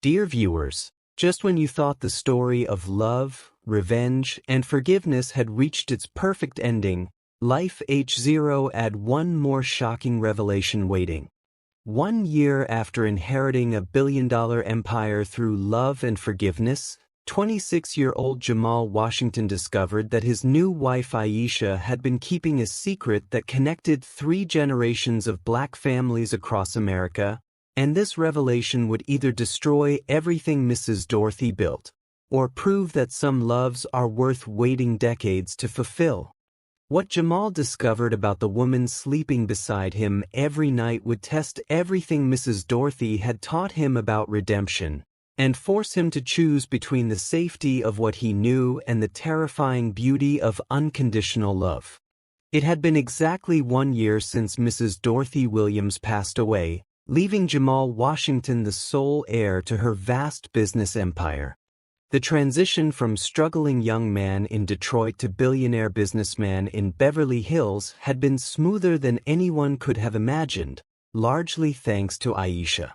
Dear viewers, just when you thought the story of love, revenge, and forgiveness had reached its perfect ending, life H0 had one more shocking revelation waiting. 1 year after inheriting a billion-dollar empire through love and forgiveness, 26-year-old Jamal Washington discovered that his new wife Aisha had been keeping a secret that connected 3 generations of black families across America, and this revelation would either destroy everything Mrs. Dorothy built, or prove that some loves are worth waiting decades to fulfill. What Jamal discovered about the woman sleeping beside him every night would test everything Mrs. Dorothy had taught him about redemption, and force him to choose between the safety of what he knew and the terrifying beauty of unconditional love. It had been exactly 1 year since Mrs. Dorothy Williams passed away, leaving Jamal Washington the sole heir to her vast business empire. The transition from struggling young man in Detroit to billionaire businessman in Beverly Hills had been smoother than anyone could have imagined, largely thanks to Aisha.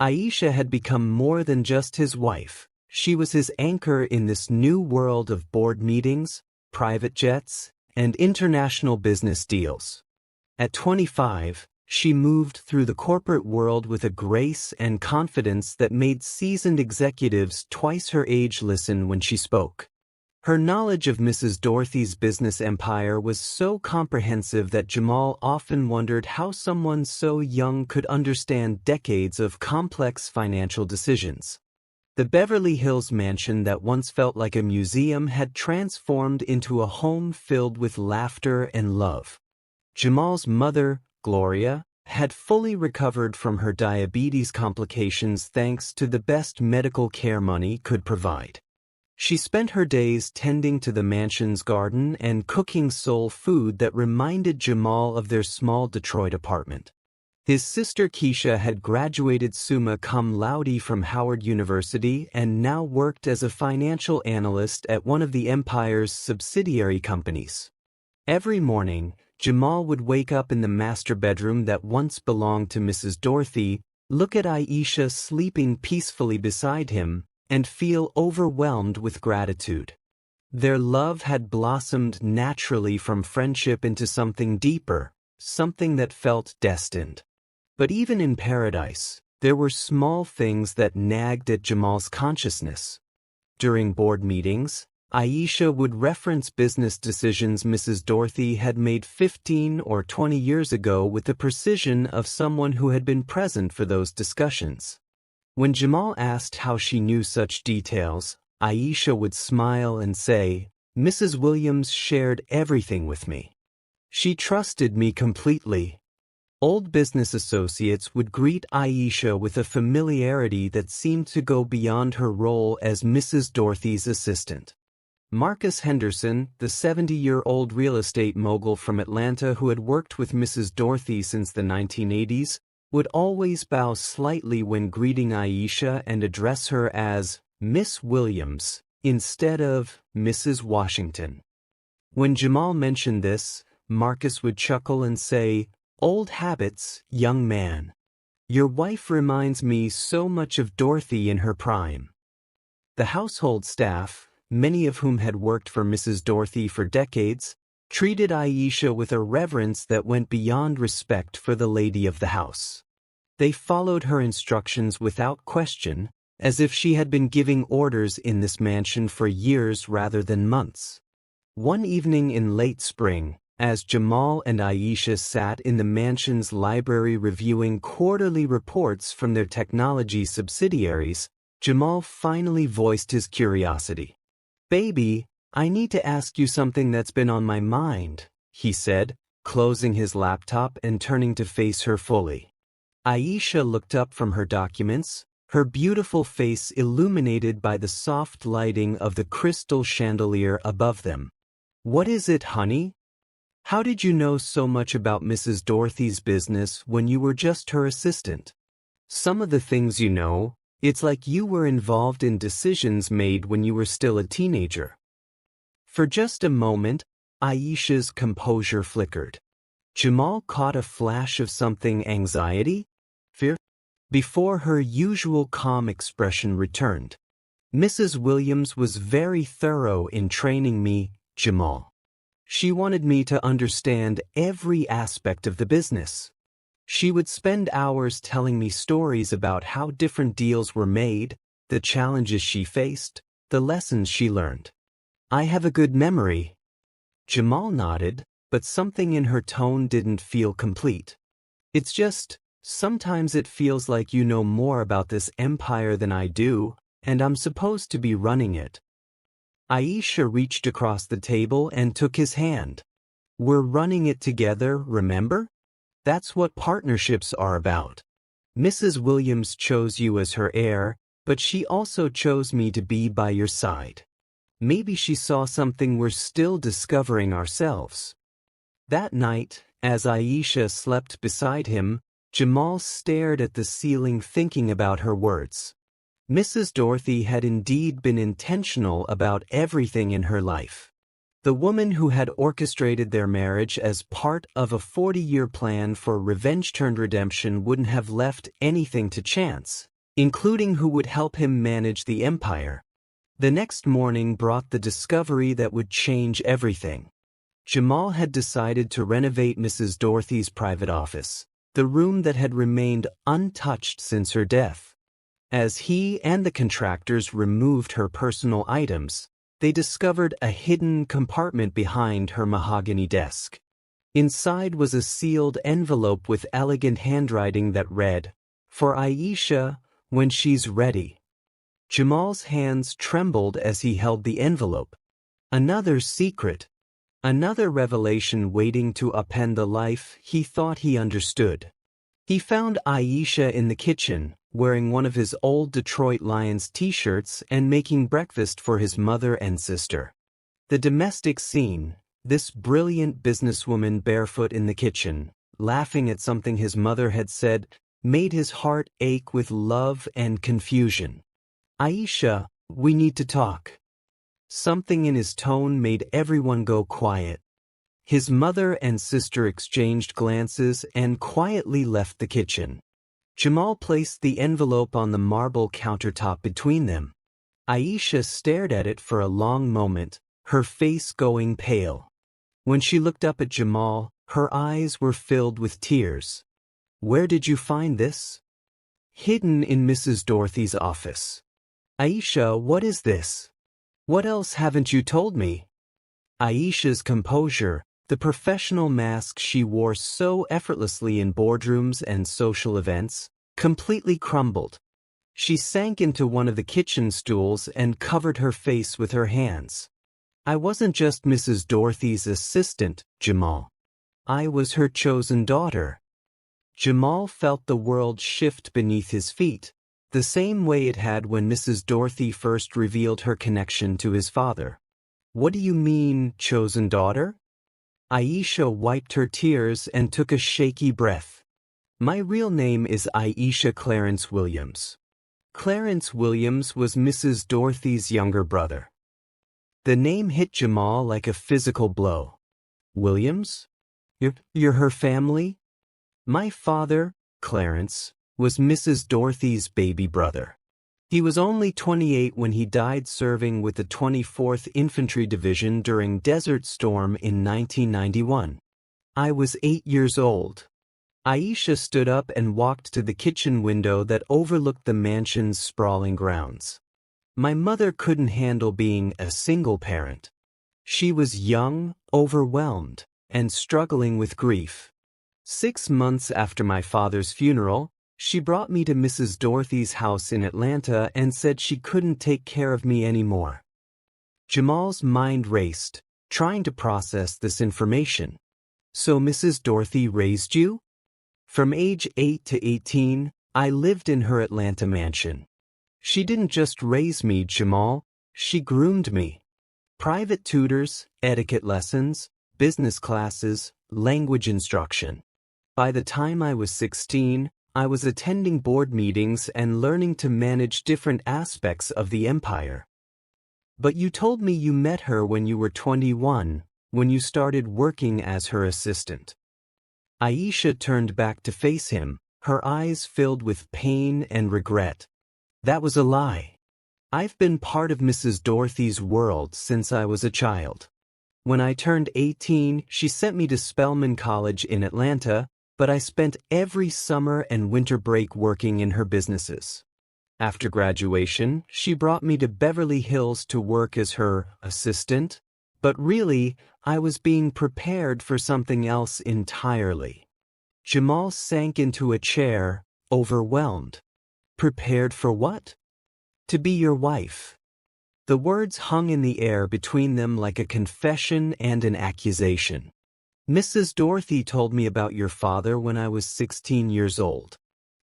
Aisha had become more than just his wife. She was his anchor in this new world of board meetings, private jets, and international business deals. At 25, she moved through the corporate world with a grace and confidence that made seasoned executives twice her age listen when she spoke. Her knowledge of Mrs. Dorothy's business empire was so comprehensive that Jamal often wondered how someone so young could understand decades of complex financial decisions. The Beverly Hills mansion that once felt like a museum had transformed into a home filled with laughter and love. Jamal's mother, Gloria, had fully recovered from her diabetes complications thanks to the best medical care money could provide. She spent her days tending to the mansion's garden and cooking soul food that reminded Jamal of their small Detroit apartment. His sister Keisha had graduated summa cum laude from Howard University and now worked as a financial analyst at one of the empire's subsidiary companies. Every morning, Jamal would wake up in the master bedroom that once belonged to Mrs. Dorothy, look at Aisha sleeping peacefully beside him, and feel overwhelmed with gratitude. Their love had blossomed naturally from friendship into something deeper, something that felt destined. But even in paradise, there were small things that nagged at Jamal's consciousness. During board meetings, Aisha would reference business decisions Mrs. Dorothy had made 15 or 20 years ago with the precision of someone who had been present for those discussions. When Jamal asked how she knew such details, Aisha would smile and say, "Mrs. Williams shared everything with me. She trusted me completely." Old business associates would greet Aisha with a familiarity that seemed to go beyond her role as Mrs. Dorothy's assistant. Marcus Henderson, the 70-year-old real estate mogul from Atlanta who had worked with Mrs. Dorothy since the 1980s, would always bow slightly when greeting Aisha and address her as Miss Williams instead of Mrs. Washington. When Jamal mentioned this, Marcus would chuckle and say, "Old habits, young man. Your wife reminds me so much of Dorothy in her prime." The household staff, many of whom had worked for Mrs. Dorothy for decades, treated Aisha with a reverence that went beyond respect for the lady of the house. They followed her instructions without question, as if she had been giving orders in this mansion for years rather than months. One evening in late spring, as Jamal and Aisha sat in the mansion's library reviewing quarterly reports from their technology subsidiaries, Jamal finally voiced his curiosity. "Baby, I need to ask you something that's been on my mind," he said, closing his laptop and turning to face her fully. Aisha looked up from her documents, her beautiful face illuminated by the soft lighting of the crystal chandelier above them. "What is it, honey? How did you know so much about Mrs. Dorothy's business when you were just her assistant? Some of the things you know, it's like you were involved in decisions made when you were still a teenager." For just a moment, Aisha's composure flickered. Jamal caught a flash of something: anxiety? Fear? before her usual calm expression returned. Mrs. Williams was very thorough in training me, Jamal. She wanted me to understand every aspect of the business. She would spend hours telling me stories about how different deals were made, the challenges she faced, the lessons she learned. I have a good memory. Jamal nodded, but something in her tone didn't feel complete. It's just, sometimes it feels like you know more about this empire than I do, and I'm supposed to be running it. Aisha reached across the table and took his hand. We're running it together, remember? That's what partnerships are about. Mrs. Williams chose you as her heir, but she also chose me to be by your side. Maybe she saw something we're still discovering ourselves. That night, as Aisha slept beside him, Jamal stared at the ceiling thinking about her words. Mrs. Dorothy had indeed been intentional about everything in her life. The woman who had orchestrated their marriage as part of a 40-year plan for revenge-turned-redemption wouldn't have left anything to chance, including who would help him manage the empire. The next morning brought the discovery that would change everything. Jamal had decided to renovate Mrs. Dorothy's private office, the room that had remained untouched since her death. As he and the contractors removed her personal items, they discovered a hidden compartment behind her mahogany desk. Inside was a sealed envelope with elegant handwriting that read, "For Aisha, when she's ready." Jamal's hands trembled as he held the envelope. Another secret. Another revelation waiting to upend the life he thought he understood. He found Aisha in the kitchen, wearing one of his old Detroit Lions t-shirts and making breakfast for his mother and sister. The domestic scene, this brilliant businesswoman barefoot in the kitchen, laughing at something his mother had said, made his heart ache with love and confusion. "Aisha, we need to talk." Something in his tone made everyone go quiet. His mother and sister exchanged glances and quietly left the kitchen. Jamal placed the envelope on the marble countertop between them. Aisha stared at it for a long moment, her face going pale. When she looked up at Jamal, her eyes were filled with tears. "Where did you find this?" "Hidden in Mrs. Dorothy's office." "Aisha, what is this? What else haven't you told me?" Aisha's composure, the professional mask she wore so effortlessly in boardrooms and social events, completely crumbled. She sank into one of the kitchen stools and covered her face with her hands. "I wasn't just Mrs. Dorothy's assistant, Jamal. I was her chosen daughter." Jamal felt the world shift beneath his feet, the same way it had when Mrs. Dorothy first revealed her connection to his father. "What do you mean, chosen daughter?" Aisha wiped her tears and took a shaky breath. "My real name is Aisha Clarence Williams." Clarence Williams was Mrs. Dorothy's younger brother. The name hit Jamal like a physical blow. "Williams? You're her family?" "My father, Clarence, was Mrs. Dorothy's baby brother. He was only 28 when he died serving with the 24th Infantry Division during Desert Storm in 1991. I was 8 years old." Aisha stood up and walked to the kitchen window that overlooked the mansion's sprawling grounds. "My mother couldn't handle being a single parent. She was young, overwhelmed, and struggling with grief. 6 months after my father's funeral, she brought me to Mrs. Dorothy's house in Atlanta and said she couldn't take care of me anymore." Jamal's mind raced, trying to process this information. "So Mrs. Dorothy raised you?" "From age 8 to 18, I lived in her Atlanta mansion. She didn't just raise me, Jamal, she groomed me. Private tutors, etiquette lessons, business classes, language instruction. By the time I was 16, I was attending board meetings and learning to manage different aspects of the empire." "But you told me you met her when you were 21, when you started working as her assistant." Aisha turned back to face him, her eyes filled with pain and regret. That was a lie. I've been part of Mrs. Dorothy's world since I was a child. When I turned 18, she sent me to Spelman College in Atlanta, but I spent every summer and winter break working in her businesses. After graduation, she brought me to Beverly Hills to work as her assistant, but really, I was being prepared for something else entirely. Jamal sank into a chair, overwhelmed. Prepared for what? To be your wife. The words hung in the air between them like a confession and an accusation. Mrs. Dorothy told me about your father when I was 16 years old.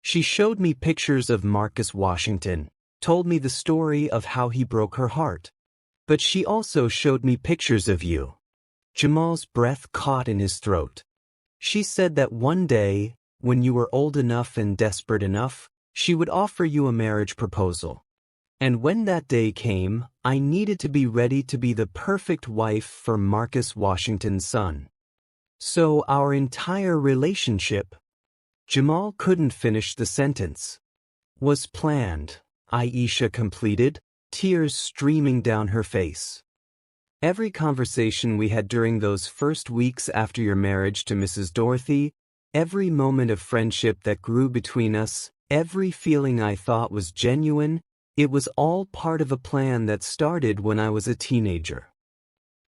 She showed me pictures of Marcus Washington, told me the story of how he broke her heart. But she also showed me pictures of you. Jamal's breath caught in his throat. She said that one day, when you were old enough and desperate enough, she would offer you a marriage proposal. And when that day came, I needed to be ready to be the perfect wife for Marcus Washington's son. So our entire relationship, Jamal couldn't finish the sentence, was planned, Aisha completed, tears streaming down her face. Every conversation we had during those first weeks after your marriage to Mrs. Dorothy, every moment of friendship that grew between us, every feeling I thought was genuine, it was all part of a plan that started when I was a teenager.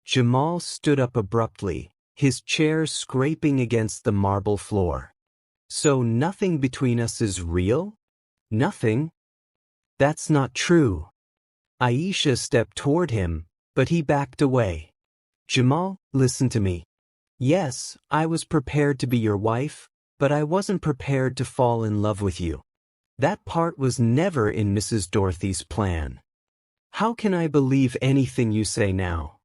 Jamal stood up abruptly, his chair scraping against the marble floor. So nothing between us is real? Nothing? That's not true. Aisha stepped toward him, but he backed away. Jamal, listen to me. Yes, I was prepared to be your wife, but I wasn't prepared to fall in love with you. That part was never in Mrs. Dorothy's plan. How can I believe anything you say now?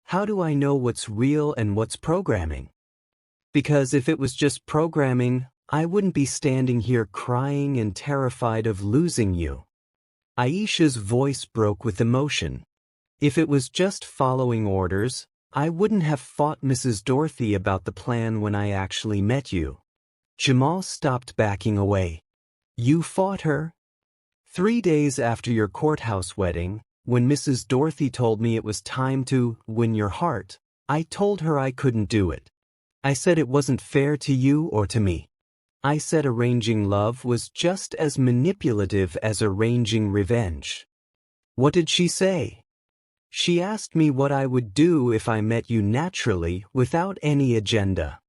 How do I know what's real and what's programming? Because if it was just programming, I wouldn't be standing here crying and terrified of losing you. Aisha's voice broke with emotion. If it was just following orders, I wouldn't have fought Mrs. Dorothy about the plan when I actually met you. Jamal stopped backing away. You fought her? 3 days after your courthouse wedding, when Mrs. Dorothy told me it was time to win your heart, I told her I couldn't do it. I said it wasn't fair to you or to me. I said arranging love was just as manipulative as arranging revenge. What did she say? She asked me what I would do if I met you naturally without any agenda.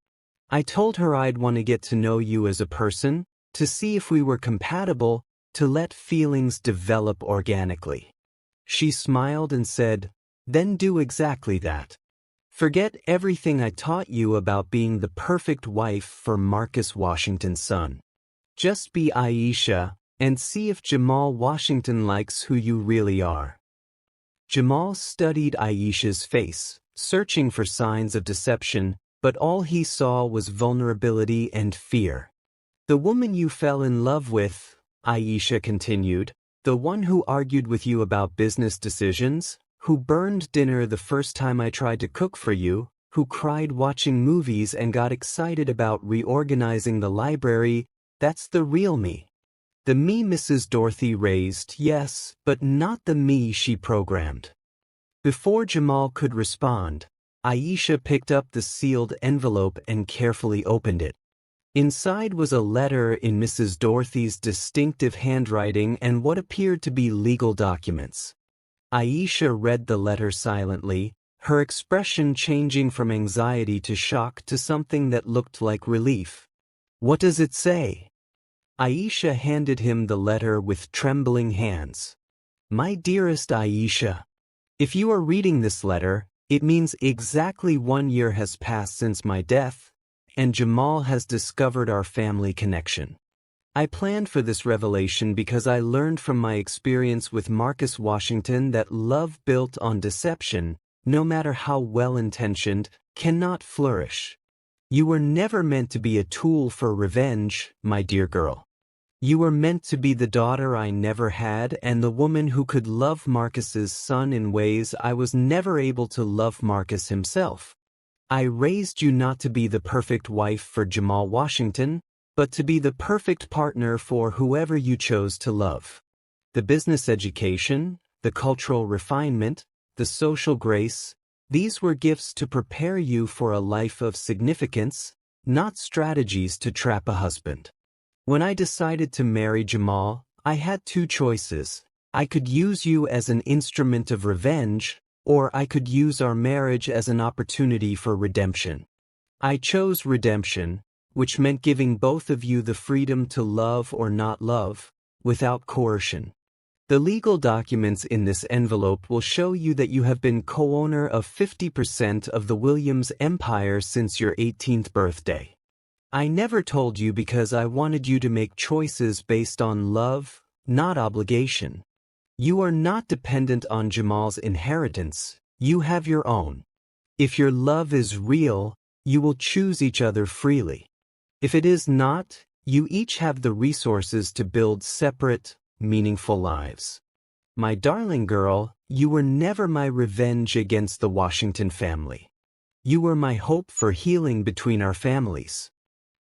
I told her I'd want to get to know you as a person, to see if we were compatible, to let feelings develop organically. She smiled and said, then do exactly that. Forget everything I taught you about being the perfect wife for Marcus Washington's son. Just be Aisha and see if Jamal Washington likes who you really are. Jamal studied Aisha's face, searching for signs of deception, but all he saw was vulnerability and fear. The woman you fell in love with, Aisha continued, the one who argued with you about business decisions, who burned dinner the first time I tried to cook for you, who cried watching movies and got excited about reorganizing the library, that's the real me. The me Mrs. Dorothy raised, yes, but not the me she programmed. Before Jamal could respond, Aisha picked up the sealed envelope and carefully opened it. Inside was a letter in Mrs. Dorothy's distinctive handwriting and what appeared to be legal documents. Aisha read the letter silently, her expression changing from anxiety to shock to something that looked like relief. What does it say? Aisha handed him the letter with trembling hands. My dearest Aisha, if you are reading this letter, it means exactly 1 year has passed since my death, and Jamal has discovered our family connection. I planned for this revelation because I learned from my experience with Marcus Washington that love built on deception, no matter how well-intentioned, cannot flourish. You were never meant to be a tool for revenge, my dear girl. You were meant to be the daughter I never had and the woman who could love Marcus's son in ways I was never able to love Marcus himself. I raised you not to be the perfect wife for Jamal Washington, but to be the perfect partner for whoever you chose to love. The business education, the cultural refinement, the social grace, these were gifts to prepare you for a life of significance, not strategies to trap a husband. When I decided to marry Jamal, I had two choices. I could use you as an instrument of revenge, or I could use our marriage as an opportunity for redemption. I chose redemption, which meant giving both of you the freedom to love or not love, without coercion. The legal documents in this envelope will show you that you have been co-owner of 50% of the Williams empire since your 18th birthday. I never told you because I wanted you to make choices based on love, not obligation. You are not dependent on Jamal's inheritance, you have your own. If your love is real, you will choose each other freely. If it is not, you each have the resources to build separate, meaningful lives. My darling girl, you were never my revenge against the Washington family. You were my hope for healing between our families.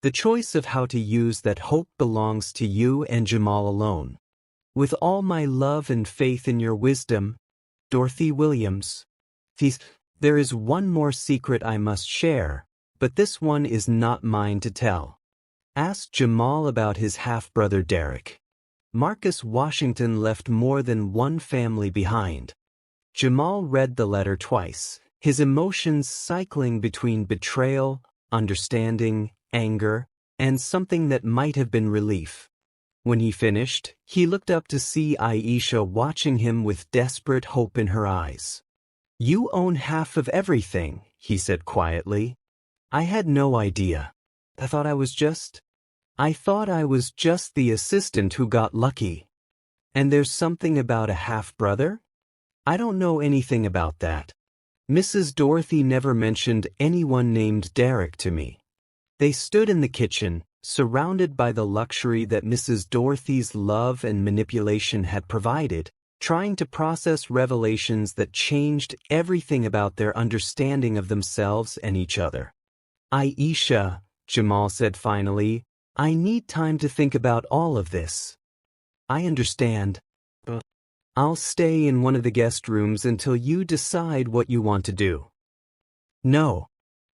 The choice of how to use that hope belongs to you and Jamal alone. With all my love and faith in your wisdom, Dorothy Williams. There is one more secret I must share, but this one is not mine to tell. Ask Jamal about his half-brother Derek. Marcus Washington left more than one family behind. Jamal read the letter twice, his emotions cycling between betrayal, understanding, anger, and something that might have been relief. When he finished, he looked up to see Aisha watching him with desperate hope in her eyes. "You own half of everything," he said quietly. "I had no idea. I thought I was just the assistant who got lucky. And there's something about a half-brother? I don't know anything about that. Mrs. Dorothy never mentioned anyone named Derek to me." They stood in the kitchen, surrounded by the luxury that Mrs. Dorothy's love and manipulation had provided, trying to process revelations that changed everything about their understanding of themselves and each other. "Aisha," Jamal said finally, "I need time to think about all of this." "I understand. I'll stay in one of the guest rooms until you decide what you want to do." "No."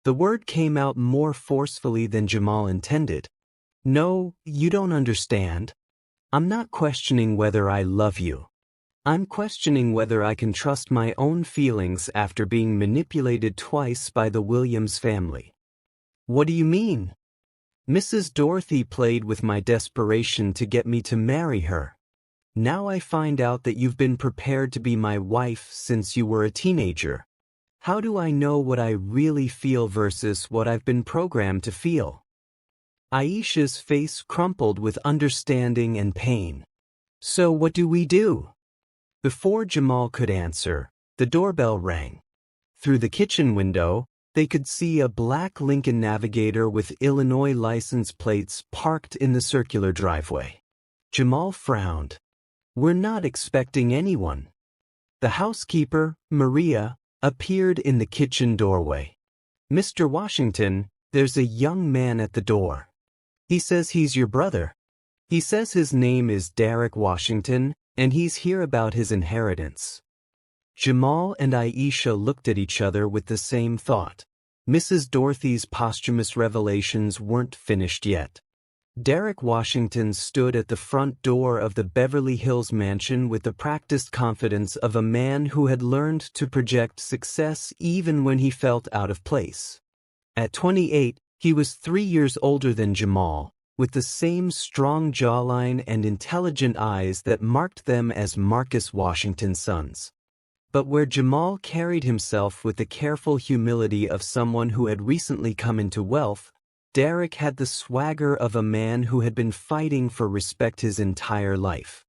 The word came out more forcefully than Jamal intended. "No, you don't understand. I'm not questioning whether I love you. I'm questioning whether I can trust my own feelings after being manipulated twice by the Williams family." "What do you mean?" "Mrs. Dorothy played with my desperation to get me to marry her. Now I find out that you've been prepared to be my wife since you were a teenager. How do I know what I really feel versus what I've been programmed to feel?" Aisha's face crumpled with understanding and pain. "So what do we do?" Before Jamal could answer, the doorbell rang. Through the kitchen window, they could see a black Lincoln Navigator with Illinois license plates parked in the circular driveway. Jamal frowned. "We're not expecting anyone." The housekeeper, Maria, appeared in the kitchen doorway. "Mr. Washington, there's a young man at the door. He says he's your brother. He says his name is Derek Washington, and he's here about his inheritance." Jamal and Aisha looked at each other with the same thought. Mrs. Dorothy's posthumous revelations weren't finished yet. Derek Washington stood at the front door of the Beverly Hills mansion with the practiced confidence of a man who had learned to project success even when he felt out of place. At 28, he was 3 years older than Jamal, with the same strong jawline and intelligent eyes that marked them as Marcus Washington's sons. But where Jamal carried himself with the careful humility of someone who had recently come into wealth, Derek had the swagger of a man who had been fighting for respect his entire life.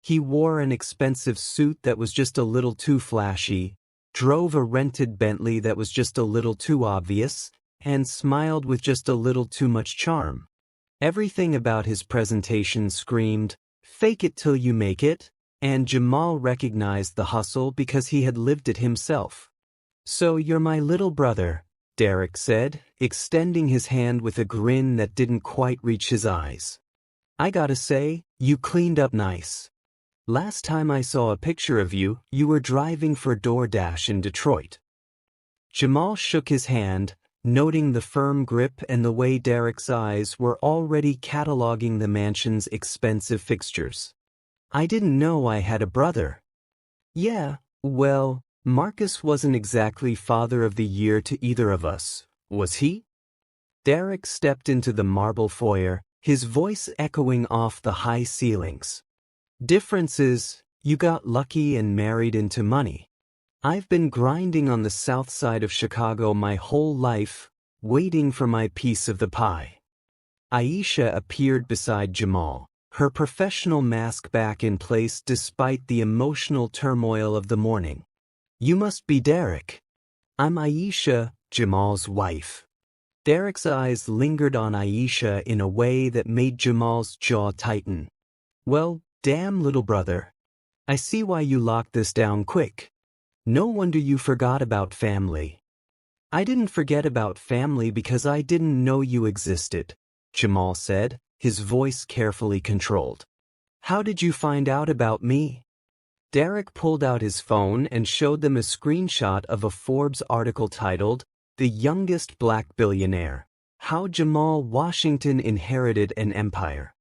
He wore an expensive suit that was just a little too flashy, drove a rented Bentley that was just a little too obvious, and smiled with just a little too much charm. Everything about his presentation screamed, "Fake it till you make it," and Jamal recognized the hustle because he had lived it himself. "So you're my little brother, Derek said, extending his hand with a grin that didn't quite reach his eyes. I gotta say, you cleaned up nice. Last time I saw a picture of you, you were driving for DoorDash in Detroit. Jamal shook his hand, noting the firm grip and the way Derek's eyes were already cataloging the mansion's expensive fixtures. I didn't know I had a brother. Yeah, well, Marcus wasn't exactly father of the year to either of us, was he? Derek stepped into the marble foyer, his voice echoing off the high ceilings. Difference is, you got lucky and married into money. I've been grinding on the south side of Chicago my whole life, waiting for my piece of the pie. Aisha appeared beside Jamal, her professional mask back in place despite the emotional turmoil of the morning. You must be Derek. I'm Aisha, Jamal's wife. Derek's eyes lingered on Aisha in a way that made Jamal's jaw tighten. Well, damn little brother. I see why you locked this down quick. No wonder you forgot about family. I didn't forget about family because I didn't know you existed, Jamal said, his voice carefully controlled. How did you find out about me? Derek pulled out his phone and showed them a screenshot of a Forbes article titled, "The Youngest Black Billionaire: How Jamal Washington Inherited an Empire."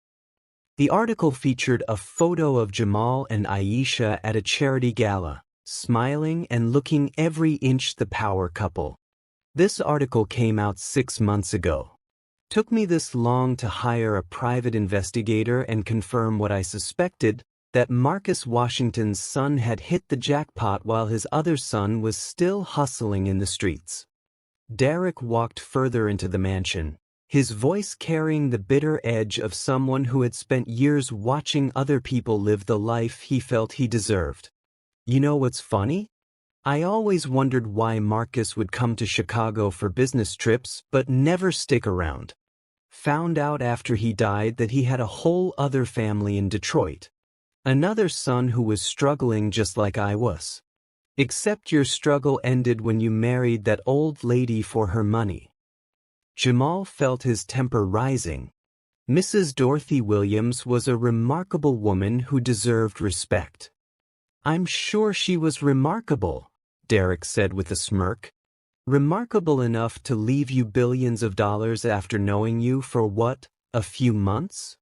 The article featured a photo of Jamal and Aisha at a charity gala, smiling and looking every inch the power couple. This article came out 6 months ago. Took me this long to hire a private investigator and confirm what I suspected, that Marcus Washington's son had hit the jackpot while his other son was still hustling in the streets. Derek walked further into the mansion, his voice carrying the bitter edge of someone who had spent years watching other people live the life he felt he deserved. You know what's funny? I always wondered why Marcus would come to Chicago for business trips but never stick around. Found out after he died that he had a whole other family in Detroit. Another son who was struggling just like I was. Except your struggle ended when you married that old lady for her money. Jamal felt his temper rising. Mrs. Dorothy Williams was a remarkable woman who deserved respect. I'm sure she was remarkable, Derek said with a smirk. Remarkable enough to leave you billions of dollars after knowing you for what, a few months?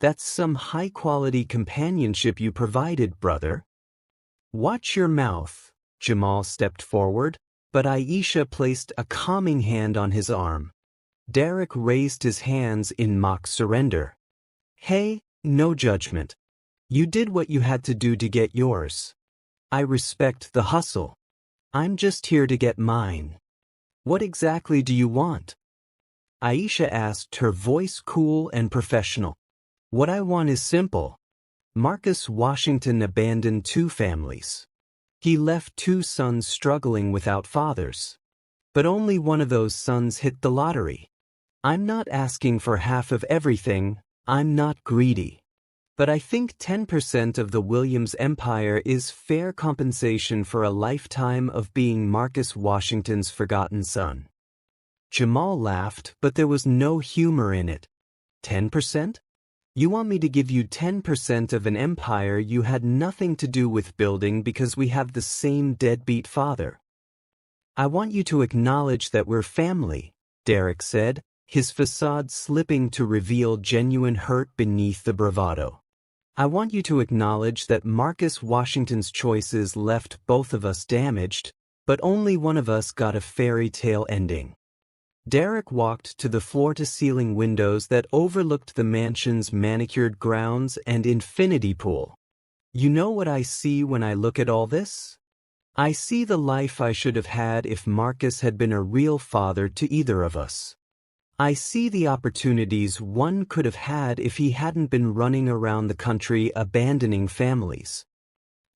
That's some high-quality companionship you provided, brother. Watch your mouth, Jamal stepped forward, but Aisha placed a calming hand on his arm. Derek raised his hands in mock surrender. Hey, no judgment. You did what you had to do to get yours. I respect the hustle. I'm just here to get mine. What exactly do you want? Aisha asked, her voice cool and professional. What I want is simple. Marcus Washington abandoned 2 families. He left 2 sons struggling without fathers. But only one of those sons hit the lottery. I'm not asking for half of everything, I'm not greedy. But I think 10% of the Williams empire is fair compensation for a lifetime of being Marcus Washington's forgotten son. Jamal laughed, but there was no humor in it. 10%? You want me to give you 10% of an empire you had nothing to do with building because we have the same deadbeat father? I want you to acknowledge that we're family, Derek said, his facade slipping to reveal genuine hurt beneath the bravado. I want you to acknowledge that Marcus Washington's choices left both of us damaged, but only one of us got a fairy tale ending. Derek walked to the floor-to-ceiling windows that overlooked the mansion's manicured grounds and infinity pool. You know what I see when I look at all this? I see the life I should have had if Marcus had been a real father to either of us. I see the opportunities one could have had if he hadn't been running around the country abandoning families.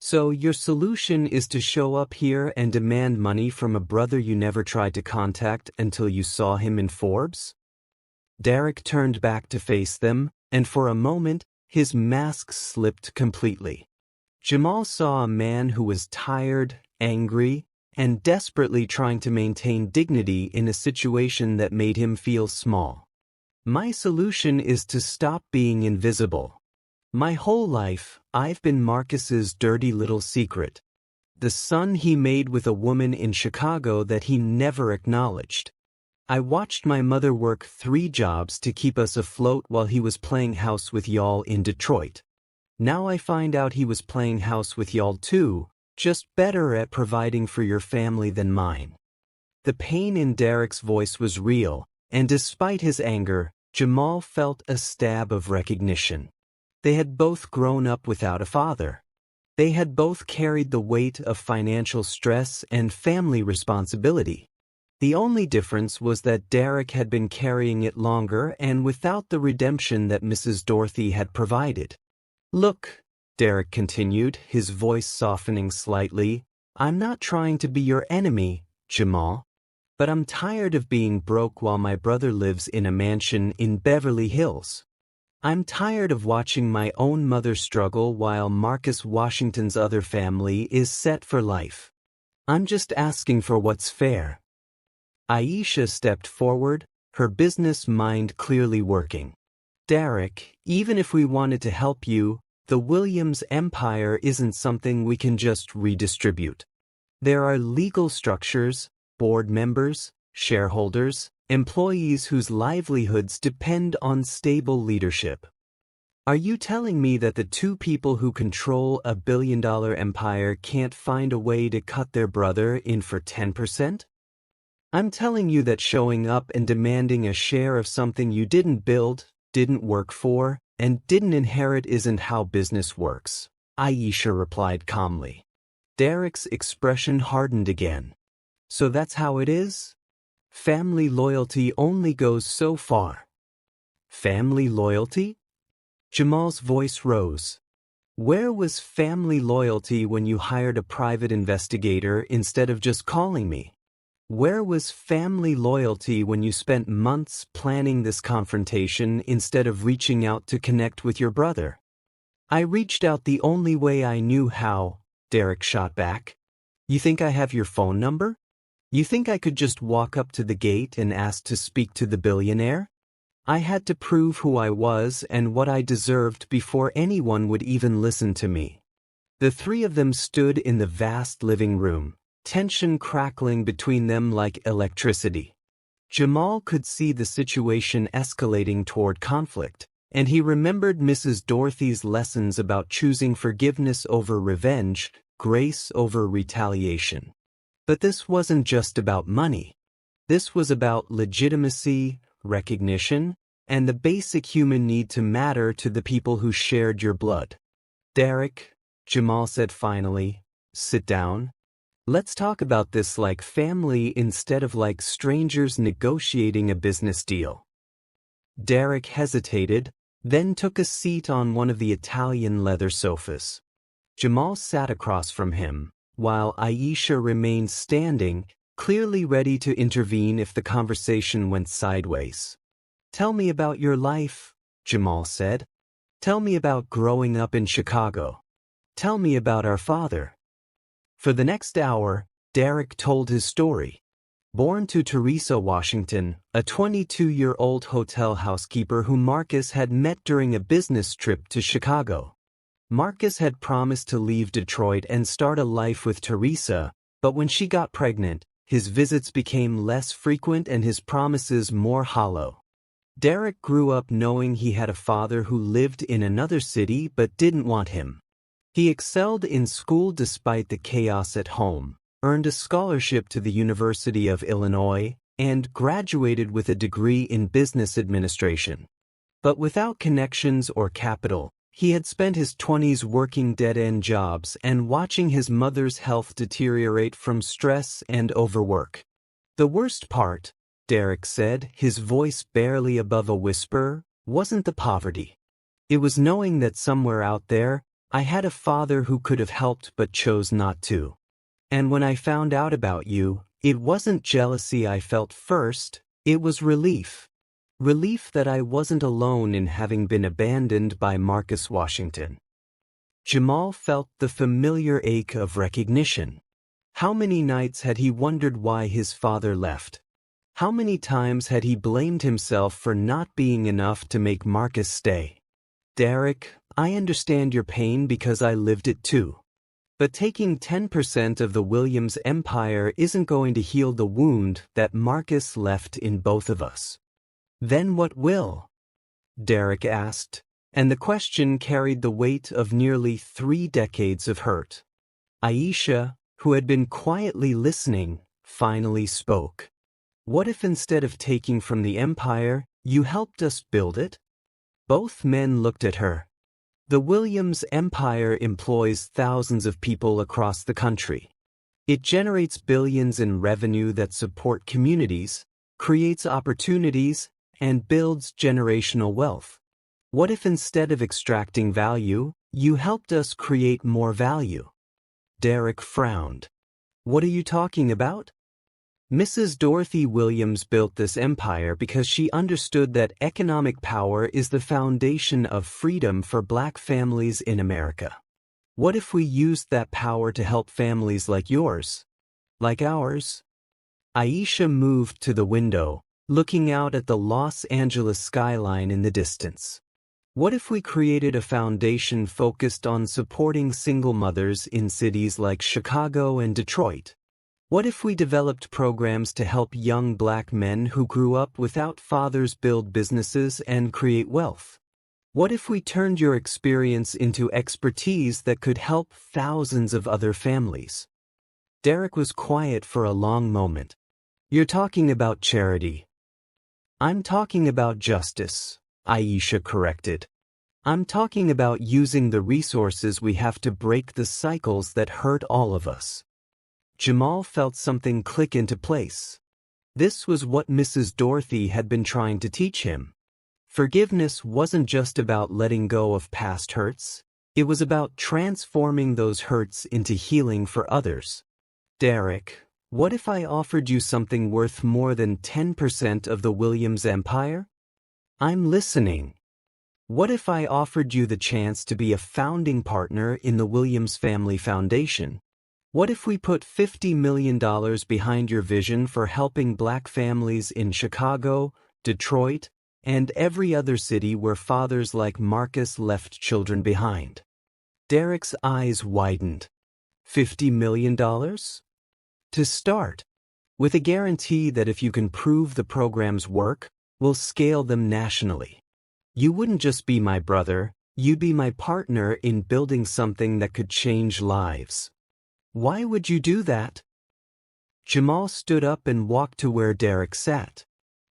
So your solution is to show up here and demand money from a brother you never tried to contact until you saw him in Forbes? Derek turned back to face them, and for a moment, his mask slipped completely. Jamal saw a man who was tired, angry, and desperately trying to maintain dignity in a situation that made him feel small. My solution is to stop being invisible. My whole life, I've been Marcus's dirty little secret. The son he made with a woman in Chicago that he never acknowledged. I watched my mother work 3 jobs to keep us afloat while he was playing house with y'all in Detroit. Now I find out he was playing house with y'all too, just better at providing for your family than mine. The pain in Derek's voice was real, and despite his anger, Jamal felt a stab of recognition. They had both grown up without a father. They had both carried the weight of financial stress and family responsibility. The only difference was that Derek had been carrying it longer and without the redemption that Mrs. Dorothy had provided. "Look," Derek continued, his voice softening slightly, "I'm not trying to be your enemy, Jamal. But I'm tired of being broke while my brother lives in a mansion in Beverly Hills. I'm tired of watching my own mother struggle while Marcus Washington's other family is set for life. I'm just asking for what's fair." Aisha stepped forward, her business mind clearly working. "Derek, even if we wanted to help you, the Williams empire isn't something we can just redistribute. There are legal structures, board members, shareholders, employees whose livelihoods depend on stable leadership. Are you telling me that the 2 people who control a billion-dollar empire can't find a way to cut their brother in for 10%? I'm telling you that showing up and demanding a share of something you didn't build, didn't work for, and didn't inherit isn't how business works," Aisha replied calmly. Derek's expression hardened again. "So that's how it is? Family loyalty only goes so far." "Family loyalty?" Jamal's voice rose. "Where was family loyalty when you hired a private investigator instead of just calling me? Where was family loyalty when you spent months planning this confrontation instead of reaching out to connect with your brother?" "I reached out the only way I knew how," Derek shot back. "You think I have your phone number? You think I could just walk up to the gate and ask to speak to the billionaire? I had to prove who I was and what I deserved before anyone would even listen to me." The 3 of them stood in the vast living room, tension crackling between them like electricity. Jamal could see the situation escalating toward conflict, and he remembered Mrs. Dorothy's lessons about choosing forgiveness over revenge, grace over retaliation. But this wasn't just about money. This was about legitimacy, recognition, and the basic human need to matter to the people who shared your blood. "Derek," Jamal said finally, "sit down. Let's talk about this like family instead of like strangers negotiating a business deal." Derek hesitated, then took a seat on one of the Italian leather sofas. Jamal sat across from him, while Aisha remained standing, clearly ready to intervene if the conversation went sideways. "Tell me about your life," Jamal said. "Tell me about growing up in Chicago. Tell me about our father." For the next hour, Derek told his story. Born to Teresa Washington, a 22-year-old hotel housekeeper whom Marcus had met during a business trip to Chicago. Marcus had promised to leave Detroit and start a life with Teresa, but when she got pregnant, his visits became less frequent and his promises more hollow. Derek grew up knowing he had a father who lived in another city but didn't want him. He excelled in school despite the chaos at home, earned a scholarship to the University of Illinois, and graduated with a degree in business administration. But without connections or capital, he had spent his 20s working dead-end jobs and watching his mother's health deteriorate from stress and overwork. "The worst part," Derek said, his voice barely above a whisper, "wasn't the poverty. It was knowing that somewhere out there, I had a father who could have helped but chose not to. And when I found out about you, it wasn't jealousy I felt first, it was relief. Relief that I wasn't alone in having been abandoned by Marcus Washington." Jamal felt the familiar ache of recognition. How many nights had he wondered why his father left? How many times had he blamed himself for not being enough to make Marcus stay? Derek, I understand your pain because I lived it too. But taking 10% of the Williams empire isn't going to heal the wound that Marcus left in both of us. Then what will? Derek asked, and the question carried the weight of nearly 3 decades of hurt. Aisha, who had been quietly listening, finally spoke. What if instead of taking from the empire, you helped us build it? Both men looked at her. The Williams empire employs thousands of people across the country. It generates billions in revenue that support communities, creates opportunities, and builds generational wealth. What if instead of extracting value, you helped us create more value? Derek frowned. What are you talking about? Mrs. Dorothy Williams built this empire because she understood that economic power is the foundation of freedom for Black families in America. What if we used that power to help families like yours? Like ours? Aisha moved to the window, looking out at the Los Angeles skyline in the distance. What if we created a foundation focused on supporting single mothers in cities like Chicago and Detroit? What if we developed programs to help young Black men who grew up without fathers build businesses and create wealth? What if we turned your experience into expertise that could help thousands of other families? Derek was quiet for a long moment. You're talking about charity. I'm talking about justice, Aisha corrected. I'm talking about using the resources we have to break the cycles that hurt all of us. Jamal felt something click into place. This was what Mrs. Dorothy had been trying to teach him. Forgiveness wasn't just about letting go of past hurts. It was about transforming those hurts into healing for others. Derek, what if I offered you something worth more than 10% of the Williams empire? I'm listening. What if I offered you the chance to be a founding partner in the Williams Family Foundation? What if we put $50 million behind your vision for helping Black families in Chicago, Detroit, and every other city where fathers like Marcus left children behind? Derek's eyes widened. $50 million? To start, with a guarantee that if you can prove the programs work, we'll scale them nationally. You wouldn't just be my brother, you'd be my partner in building something that could change lives. Why would you do that? Jamal stood up and walked to where Derek sat.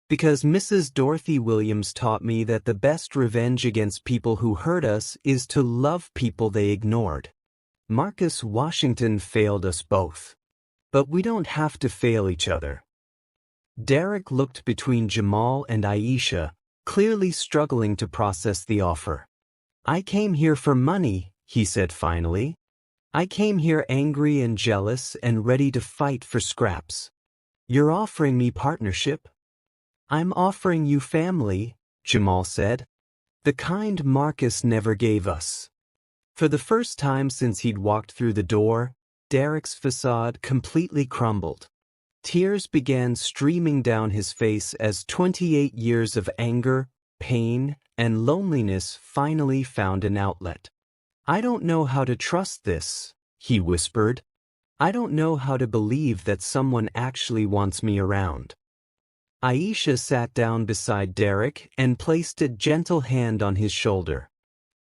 Because Mrs. Dorothy Williams taught me that the best revenge against people who hurt us is to love people they ignored. Marcus Washington failed us both. But we don't have to fail each other. Derek looked between Jamal and Aisha, clearly struggling to process the offer. I came here for money, he said finally. I came here angry and jealous and ready to fight for scraps. You're offering me partnership? I'm offering you family, Jamal said. The kind Marcus never gave us. For the first time since he'd walked through the door, Derek's facade completely crumbled. Tears began streaming down his face as 28 years of anger, pain, and loneliness finally found an outlet. I don't know how to trust this, he whispered. I don't know how to believe that someone actually wants me around. Aisha sat down beside Derek and placed a gentle hand on his shoulder.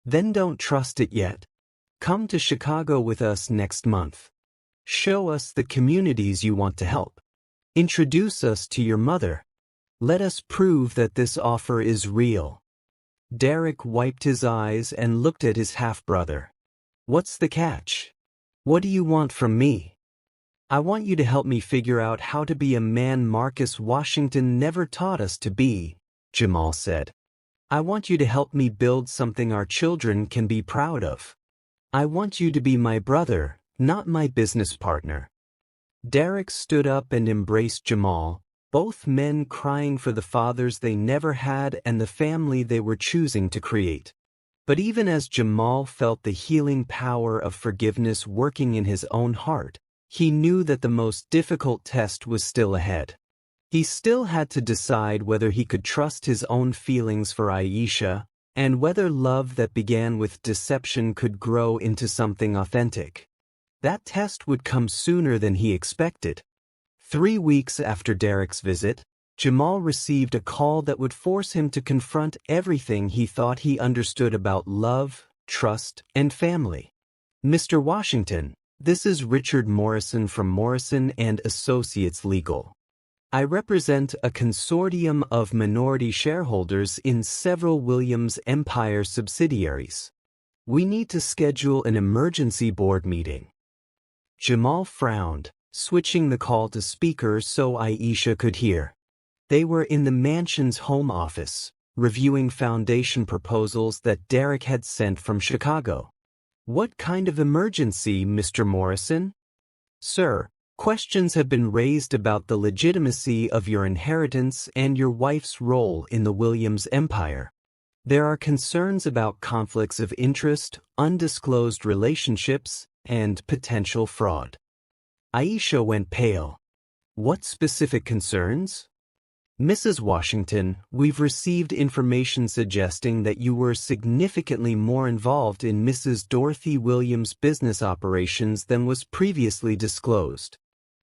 Then don't trust it yet. Come to Chicago with us next month. Show us the communities you want to help. Introduce us to your mother. Let us prove that this offer is real. Derek wiped his eyes and looked at his half-brother. What's the catch? What do you want from me? I want you to help me figure out how to be a man Marcus Washington never taught us to be, Jamal said. I want you to help me build something our children can be proud of. I want you to be my brother, not my business partner. Derek stood up and embraced Jamal, both men crying for the fathers they never had and the family they were choosing to create. But even as Jamal felt the healing power of forgiveness working in his own heart, He knew that the most difficult test was still ahead. He still had to decide whether he could trust his own feelings for Aisha, and whether love that began with deception could grow into something authentic. That test would come sooner than he expected. 3 weeks after Derek's visit, Jamal received a call that would force him to confront everything he thought he understood about love, trust, and family. "Mr. Washington, this is Richard Morrison from Morrison and Associates Legal. I represent a consortium of minority shareholders in several Williams Empire subsidiaries. We need to schedule an emergency board meeting." Jamal frowned, switching the call to speaker so Aisha could hear. They were in the mansion's home office, reviewing foundation proposals that Derek had sent from Chicago. "What kind of emergency, Mr. Morrison?" "Sir, questions have been raised about the legitimacy of your inheritance and your wife's role in the Williams Empire. There are concerns about conflicts of interest, undisclosed relationships, and potential fraud." Aisha went pale. "What specific concerns?" "Mrs. Washington, we've received information suggesting that you were significantly more involved in Mrs. Dorothy Williams' business operations than was previously disclosed.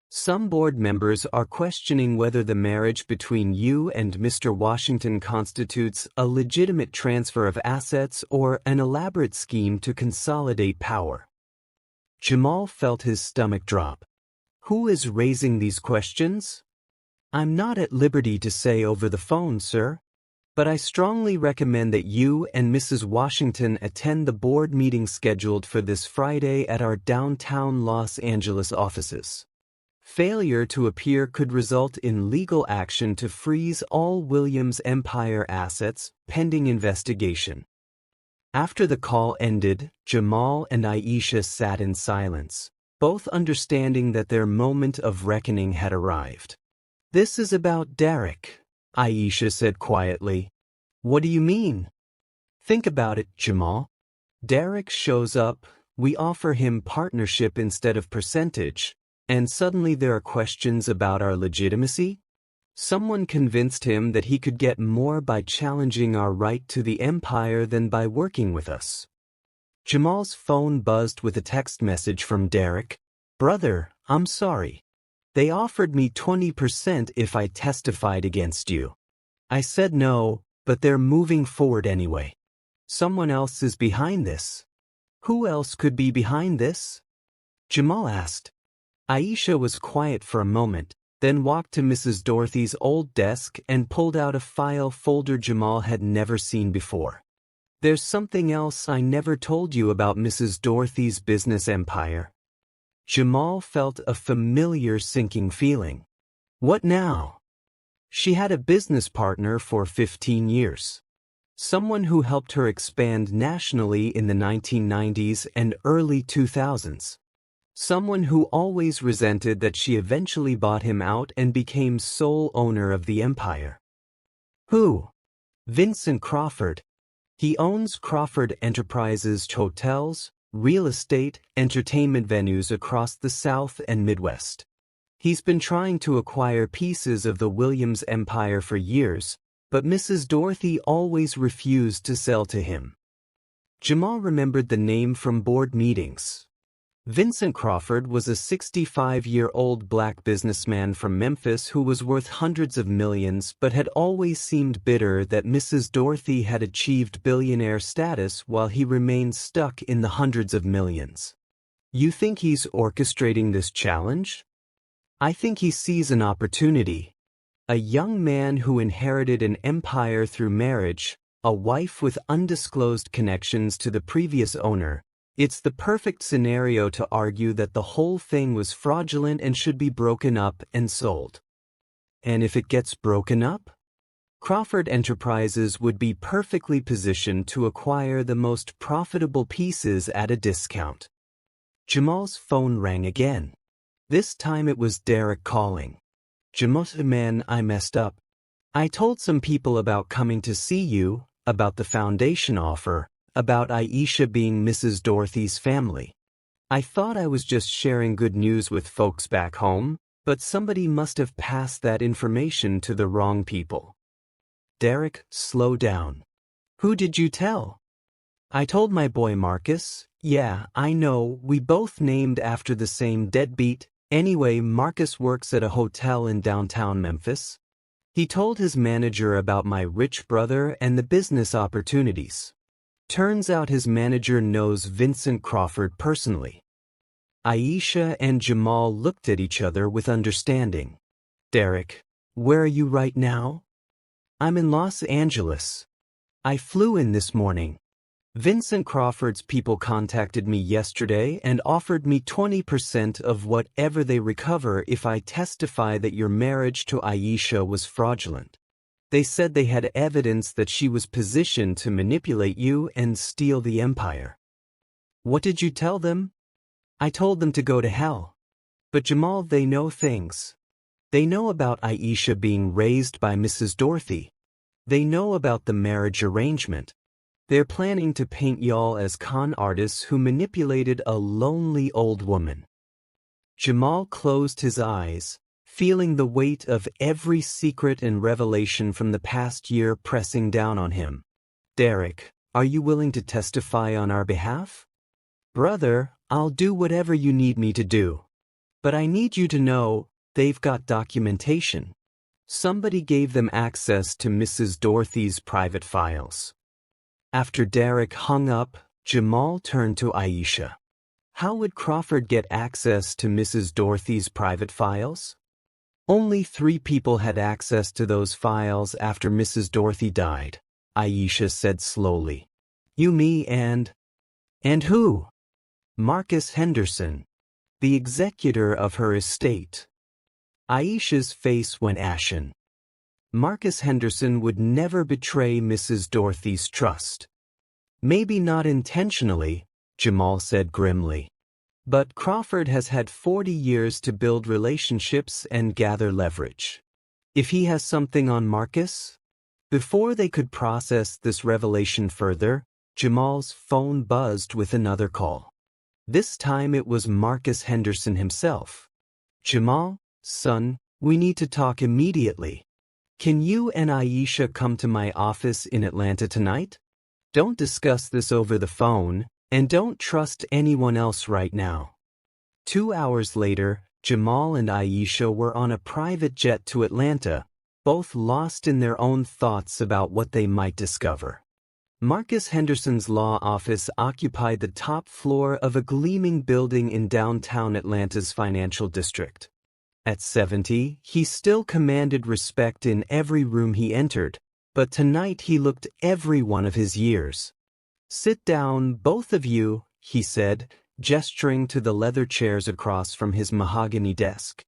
Some board members are questioning whether the marriage between you and Mr. Washington constitutes a legitimate transfer of assets or an elaborate scheme to consolidate power." Jamal felt his stomach drop. "Who is raising these questions?" "I'm not at liberty to say over the phone, sir. But I strongly recommend that you and Mrs. Washington attend the board meeting scheduled for this Friday at our downtown Los Angeles offices. Failure to appear could result in legal action to freeze all Williams Empire assets, pending investigation." After the call ended, Jamal and Aisha sat in silence, both understanding that their moment of reckoning had arrived. "This is about Derek," Aisha said quietly. "What do you mean?" "Think about it, Jamal. Derek shows up, we offer him partnership instead of percentage, and suddenly there are questions about our legitimacy? Someone convinced him that he could get more by challenging our right to the empire than by working with us." Jamal's phone buzzed with a text message from Derek. "Brother, I'm sorry. They offered me 20% if I testified against you. I said no, but they're moving forward anyway. Someone else is behind this." "Who else could be behind this?" Jamal asked. Aisha was quiet for a moment, then walked to Mrs. Dorothy's old desk and pulled out a file folder Jamal had never seen before. "There's something else I never told you about Mrs. Dorothy's business empire." Jamal felt a familiar sinking feeling. "What now?" "She had a business partner for 15 years. Someone who helped her expand nationally in the 1990s and early 2000s. Someone who always resented that she eventually bought him out and became sole owner of the empire." "Who?" "Vincent Crawford. He owns Crawford Enterprises hotels, real estate, entertainment venues across the South and Midwest. He's been trying to acquire pieces of the Williams Empire for years, but Mrs. Dorothy always refused to sell to him." Jamal remembered the name from board meetings. Vincent Crawford was a 65-year-old black businessman from Memphis who was worth hundreds of millions but had always seemed bitter that Mrs. Dorothy had achieved billionaire status while he remained stuck in the hundreds of millions. "You think he's orchestrating this challenge?" "I think he sees an opportunity. A young man who inherited an empire through marriage, a wife with undisclosed connections to the previous owner. It's the perfect scenario to argue that the whole thing was fraudulent and should be broken up and sold." "And if it gets broken up?" "Crawford Enterprises would be perfectly positioned to acquire the most profitable pieces at a discount." Jamal's phone rang again. This time it was Derek calling. "Jamal, man, I messed up. I told some people about coming to see you, about the foundation offer, about Aisha being Mrs. Dorothy's family. I thought I was just sharing good news with folks back home, but somebody must have passed that information to the wrong people. Derek, slow down. Who did you tell? I told my boy Marcus. Yeah, I know, we both named after the same deadbeat. Anyway, Marcus works at a hotel in downtown Memphis. He told his manager about my rich brother and the business opportunities. Turns out his manager knows Vincent Crawford personally. Aisha and Jamal looked at each other with understanding. Derek, where are you right now? I'm in Los Angeles. I flew in this morning. Vincent Crawford's people contacted me yesterday and offered me 20% of whatever they recover if I testify that your marriage to Aisha was fraudulent. They said they had evidence that she was positioned to manipulate you and steal the empire. What did you tell them? I told them to go to hell. But Jamal, they know things. They know about Aisha being raised by Mrs. Dorothy. They know about the marriage arrangement. They're planning to paint y'all as con artists who manipulated a lonely old woman. Jamal closed his eyes, feeling the weight of every secret and revelation from the past year pressing down on him. Derek, are you willing to testify on our behalf? Brother, I'll do whatever you need me to do. But I need you to know, they've got documentation. Somebody gave them access to Mrs. Dorothy's private files. After Derek hung up, Jamal turned to Aisha. How would Crawford get access to Mrs. Dorothy's private files? Only 3 people had access to those files after Mrs. Dorothy died, Aisha said slowly. You, me, and who? Marcus Henderson, the executor of her estate. Aisha's face went ashen. Marcus Henderson would never betray Mrs. Dorothy's trust. Maybe not intentionally, Jamal said grimly. But Crawford has had 40 years to build relationships and gather leverage. If he has something on Marcus? Before they could process this revelation further, Jamal's phone buzzed with another call. This time it was Marcus Henderson himself. Jamal, son, we need to talk immediately. Can you and Aisha come to my office in Atlanta tonight? Don't discuss this over the phone, and don't trust anyone else right now. 2 hours later, Jamal and Aisha were on a private jet to Atlanta, both lost in their own thoughts about what they might discover. Marcus Henderson's law office occupied the top floor of a gleaming building in downtown Atlanta's financial district. At 70, he still commanded respect in every room he entered, but tonight he looked every one of his years. Sit down, both of you, he said, gesturing to the leather chairs across from his mahogany desk.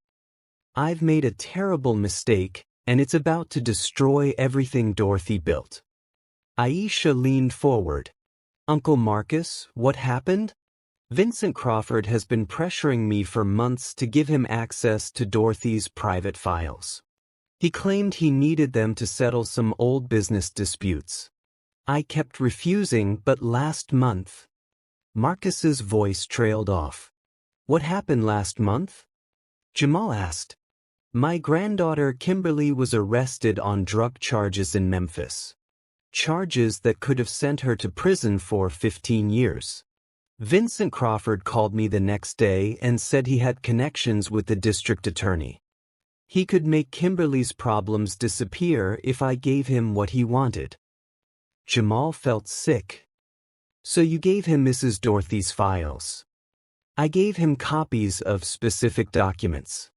I've made a terrible mistake, and it's about to destroy everything Dorothy built. Aisha leaned forward. Uncle Marcus, what happened? Vincent Crawford has been pressuring me for months to give him access to Dorothy's private files. He claimed he needed them to settle some old business disputes. I kept refusing, but last month... Marcus's voice trailed off. What happened last month? Jamal asked. My granddaughter Kimberly was arrested on drug charges in Memphis. Charges that could have sent her to prison for 15 years. Vincent Crawford called me the next day and said he had connections with the district attorney. He could make Kimberly's problems disappear if I gave him what he wanted. Jamal felt sick. So you gave him Mrs. Dorothy's files. I gave him copies of specific documents.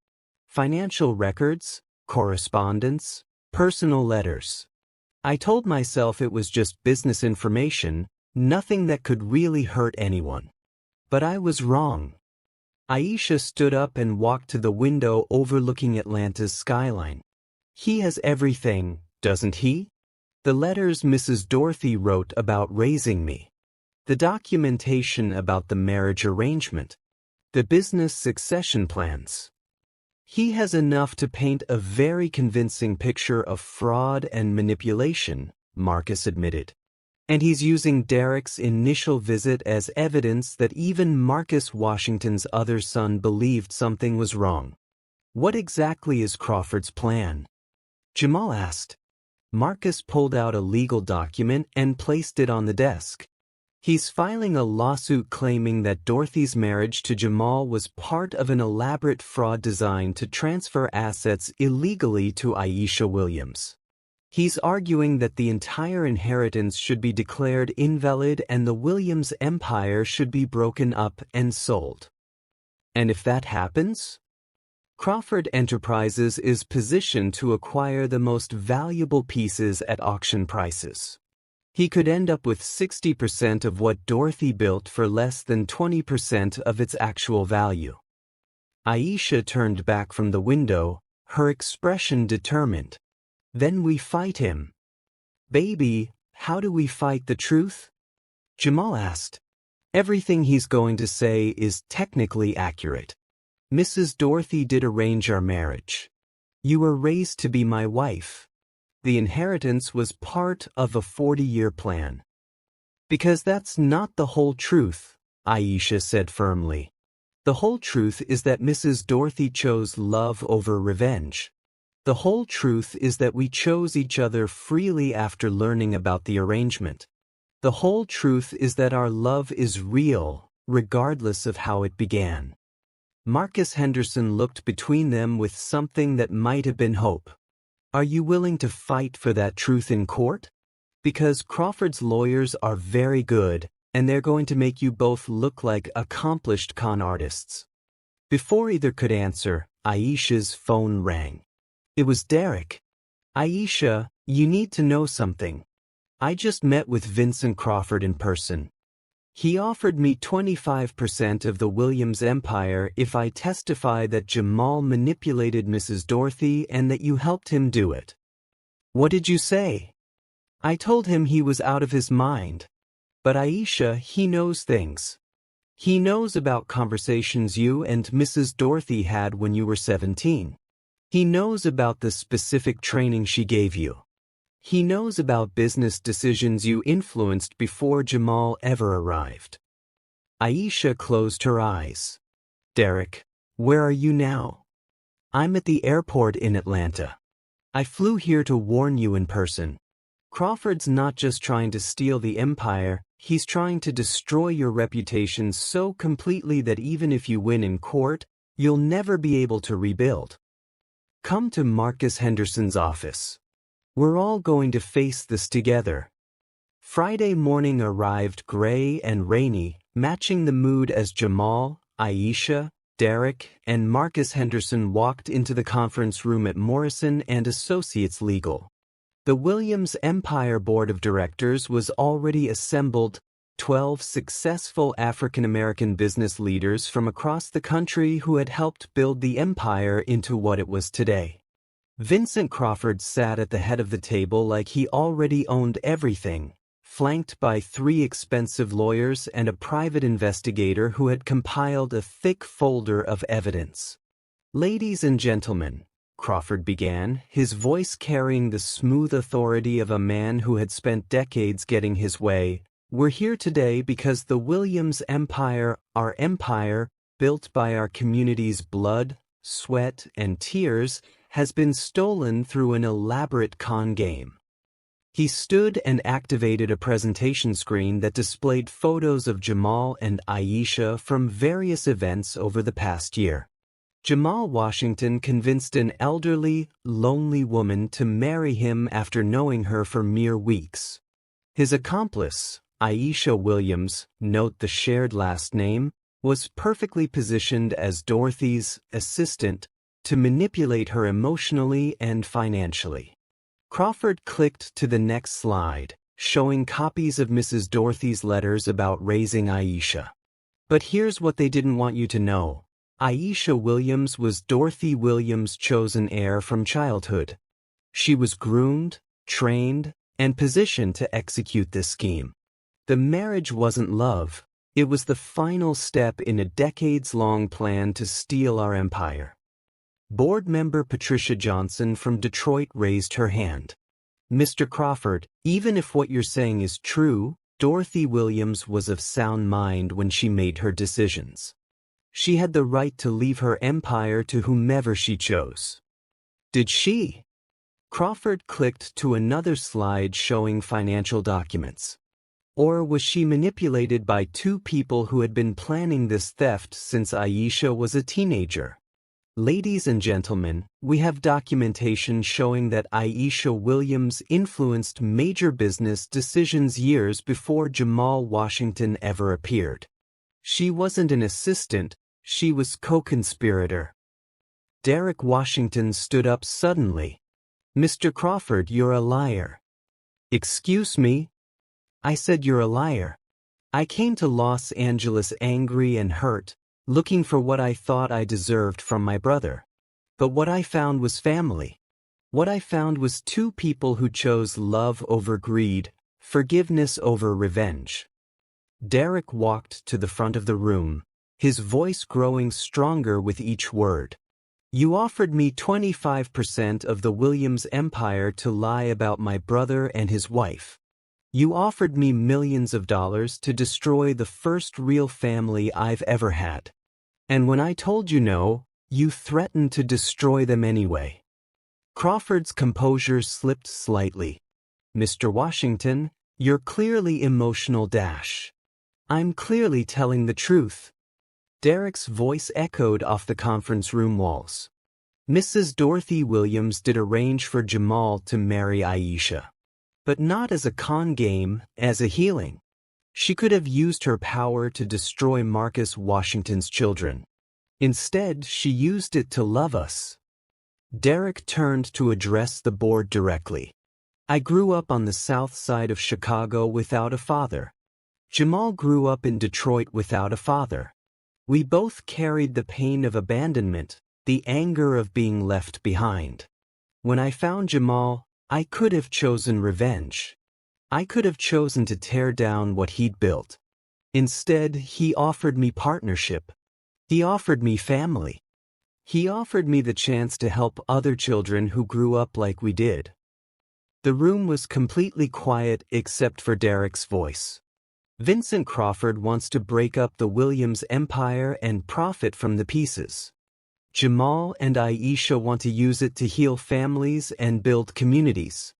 Financial records, correspondence, personal letters. I told myself it was just business information, nothing that could really hurt anyone. But I was wrong. Aisha stood up and walked to the window overlooking Atlanta's skyline. He has everything, doesn't he? The letters Mrs. Dorothy wrote about raising me. The documentation about the marriage arrangement. The business succession plans. He has enough to paint a very convincing picture of fraud and manipulation, Marcus admitted. And he's using Derek's initial visit as evidence that even Marcus Washington's other son believed something was wrong. What exactly is Crawford's plan? Jamal asked. Marcus pulled out a legal document and placed it on the desk. He's filing a lawsuit claiming that Dorothy's marriage to Jamal was part of an elaborate fraud designed to transfer assets illegally to Aisha Williams. He's arguing that the entire inheritance should be declared invalid and the Williams empire should be broken up and sold. And if that happens, Crawford Enterprises is positioned to acquire the most valuable pieces at auction prices. He could end up with 60% of what Dorothy built for less than 20% of its actual value. Aisha turned back from the window, her expression determined. Then we fight him. Baby, how do we fight the truth? Jamal asked. Everything he's going to say is technically accurate. Mrs. Dorothy did arrange our marriage. You were raised to be my wife. The inheritance was part of a 40-year plan. Because that's not the whole truth, Aisha said firmly. The whole truth is that Mrs. Dorothy chose love over revenge. The whole truth is that we chose each other freely after learning about the arrangement. The whole truth is that our love is real, regardless of how it began. Marcus Henderson looked between them with something that might have been hope. Are you willing to fight for that truth in court? Because Crawford's lawyers are very good, and they're going to make you both look like accomplished con artists. Before either could answer, Aisha's phone rang. It was Derek. Aisha, you need to know something. I just met with Vincent Crawford in person. He offered me 25% of the Williams empire if I testify that Jamal manipulated Mrs. Dorothy and that you helped him do it. What did you say? I told him he was out of his mind. But Aisha, he knows things. He knows about conversations you and Mrs. Dorothy had when you were 17. He knows about the specific training she gave you. He knows about business decisions you influenced before Jamal ever arrived. Aisha closed her eyes. Derek, where are you now? I'm at the airport in Atlanta. I flew here to warn you in person. Crawford's not just trying to steal the empire, he's trying to destroy your reputation so completely that even if you win in court, you'll never be able to rebuild. Come to Marcus Henderson's office. We're all going to face this together. Friday morning arrived gray and rainy, matching the mood as Jamal, Aisha, Derek, and Marcus Henderson walked into the conference room at Morrison & Associates Legal. The Williams Empire Board of Directors was already assembled, 12 successful African-American business leaders from across the country who had helped build the empire into what it was today. Vincent Crawford sat at the head of the table like he already owned everything, flanked by 3 expensive lawyers and a private investigator who had compiled a thick folder of evidence. Ladies and gentlemen, Crawford began, his voice carrying the smooth authority of a man who had spent decades getting his way, we're here today because the Williams Empire, our empire, built by our community's blood, sweat, and tears, has been stolen through an elaborate con game. He stood and activated a presentation screen that displayed photos of Jamal and Aisha from various events over the past year. Jamal Washington convinced an elderly, lonely woman to marry him after knowing her for mere weeks. His accomplice, Aisha Williams, note the shared last name, was perfectly positioned as Dorothy's assistant to manipulate her emotionally and financially. Crawford clicked to the next slide, showing copies of Mrs. Dorothy's letters about raising Aisha. But here's what they didn't want you to know. Aisha Williams was Dorothy Williams' chosen heir from childhood. She was groomed, trained, and positioned to execute this scheme. The marriage wasn't love, it was the final step in a decades-long plan to steal our empire. Board member Patricia Johnson from Detroit raised her hand. Mr. Crawford, even if what you're saying is true, Dorothy Williams was of sound mind when she made her decisions. She had the right to leave her empire to whomever she chose. Did she? Crawford clicked to another slide showing financial documents. Or was she manipulated by two people who had been planning this theft since Aisha was a teenager? Ladies and gentlemen, we have documentation showing that Aisha Williams influenced major business decisions years before Jamal Washington ever appeared. She wasn't an assistant, she was co-conspirator. Derek Washington stood up suddenly. Mr. Crawford, you're a liar. Excuse me? I said you're a liar. I came to Los Angeles angry and hurt, looking for what I thought I deserved from my brother. But what I found was family. What I found was two people who chose love over greed, forgiveness over revenge. Derek walked to the front of the room, his voice growing stronger with each word. You offered me 25% of the Williams empire to lie about my brother and his wife. You offered me millions of dollars to destroy the first real family I've ever had. And when I told you no, you threatened to destroy them anyway. Crawford's composure slipped slightly. Mr. Washington, you're clearly emotional dash. I'm clearly telling the truth. Derek's voice echoed off the conference room walls. Mrs. Dorothy Williams did arrange for Jamal to marry Aisha. But not as a con game, as a healing. She could have used her power to destroy Marcus Washington's children. Instead, she used it to love us. Derek turned to address the board directly. I grew up on the south side of Chicago without a father. Jamal grew up in Detroit without a father. We both carried the pain of abandonment, the anger of being left behind. When I found Jamal, I could have chosen revenge. I could have chosen to tear down what he'd built. Instead, he offered me partnership. He offered me family. He offered me the chance to help other children who grew up like we did. The room was completely quiet except for Derek's voice. Vincent Crawford wants to break up the Williams empire and profit from the pieces. Jamal and Aisha want to use it to heal families and build communities.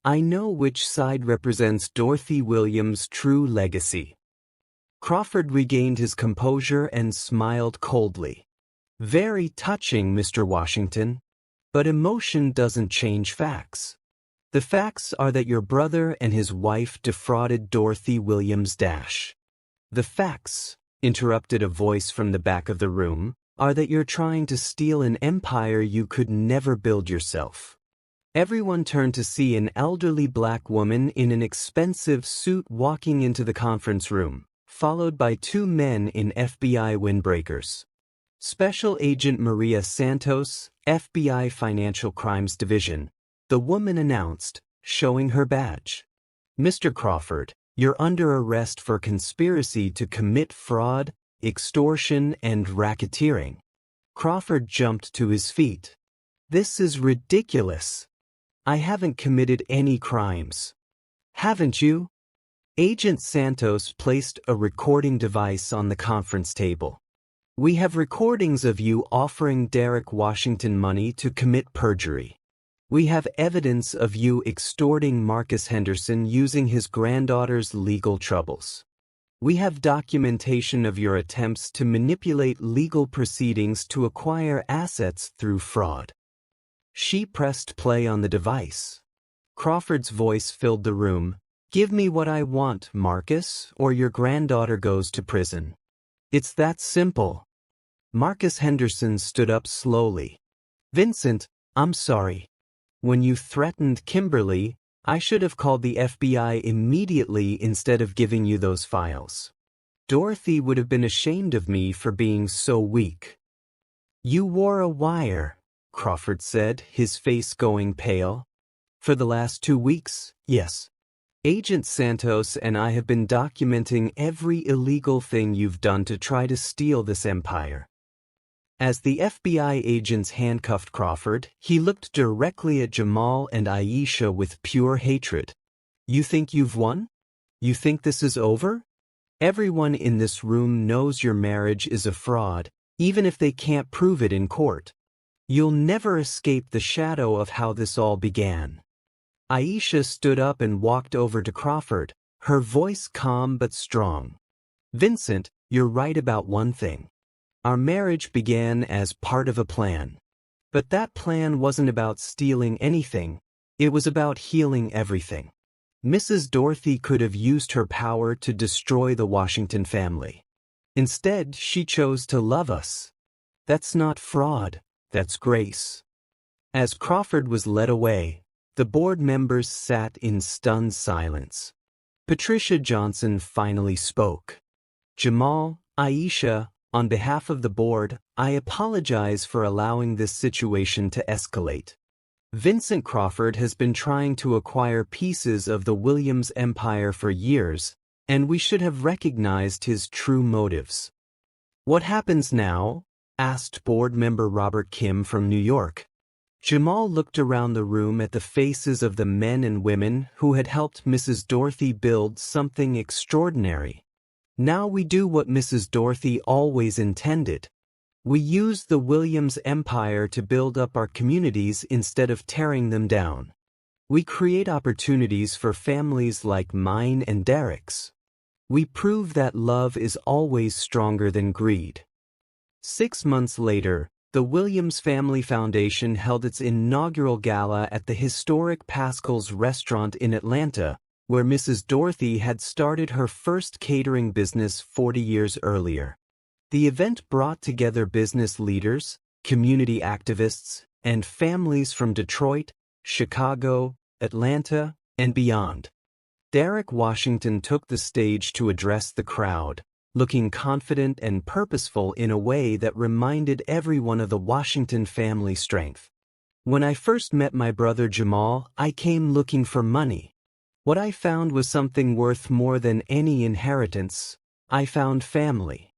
I know which side represents Dorothy Williams' true legacy. Crawford regained his composure and smiled coldly. Very touching, Mr. Washington. But emotion doesn't change facts. The facts are that your brother and his wife defrauded Dorothy Williams dash. The facts, interrupted a voice from the back of the room, are that you're trying to steal an empire you could never build yourself. Everyone turned to see an elderly black woman in an expensive suit walking into the conference room, followed by two men in FBI windbreakers. Special Agent Maria Santos, FBI Financial Crimes Division, the woman announced, showing her badge. Mr. Crawford, you're under arrest for conspiracy to commit fraud, extortion, and racketeering. Crawford jumped to his feet. This is ridiculous. I haven't committed any crimes. Haven't you? Agent Santos placed a recording device on the conference table. We have recordings of you offering Derek Washington money to commit perjury. We have evidence of you extorting Marcus Henderson using his granddaughter's legal troubles. We have documentation of your attempts to manipulate legal proceedings to acquire assets through fraud. She pressed play on the device. Crawford's voice filled the room. Give me what I want, Marcus, or your granddaughter goes to prison. It's that simple. Marcus Henderson stood up slowly. Vincent, I'm sorry. When you threatened Kimberly, I should have called the FBI immediately instead of giving you those files. Dorothy would have been ashamed of me for being so weak. You wore a wire, Crawford said, his face going pale. For the last 2 weeks, yes. Agent Santos and I have been documenting every illegal thing you've done to try to steal this empire. As the FBI agents handcuffed Crawford, he looked directly at Jamal and Aisha with pure hatred. You think you've won? You think this is over? Everyone in this room knows your marriage is a fraud, even if they can't prove it in court. You'll never escape the shadow of how this all began. Aisha stood up and walked over to Crawford, her voice calm but strong. Vincent, you're right about one thing. Our marriage began as part of a plan. But that plan wasn't about stealing anything, it was about healing everything. Mrs. Dorothy could have used her power to destroy the Washington family. Instead, she chose to love us. That's not fraud, that's grace. As Crawford was led away, the board members sat in stunned silence. Patricia Johnson finally spoke. Jamal, Aisha, on behalf of the board, I apologize for allowing this situation to escalate. Vincent Crawford has been trying to acquire pieces of the Williams empire for years, and we should have recognized his true motives. What happens now? Asked board member Robert Kim from New York. Jamal looked around the room at the faces of the men and women who had helped Mrs. Dorothy build something extraordinary. Now we do what Mrs. Dorothy always intended. We use the Williams empire to build up our communities instead of tearing them down. We create opportunities for families like mine and Derek's. We prove that love is always stronger than greed. 6 months later, the Williams Family Foundation held its inaugural gala at the historic Pascal's restaurant in Atlanta, where Mrs. Dorothy had started her first catering business 40 years earlier. The event brought together business leaders, community activists, and families from Detroit, Chicago, Atlanta, and beyond. Derek Washington took the stage to address the crowd, looking confident and purposeful in a way that reminded everyone of the Washington family strength. When I first met my brother Jamal, I came looking for money. What I found was something worth more than any inheritance. I found family.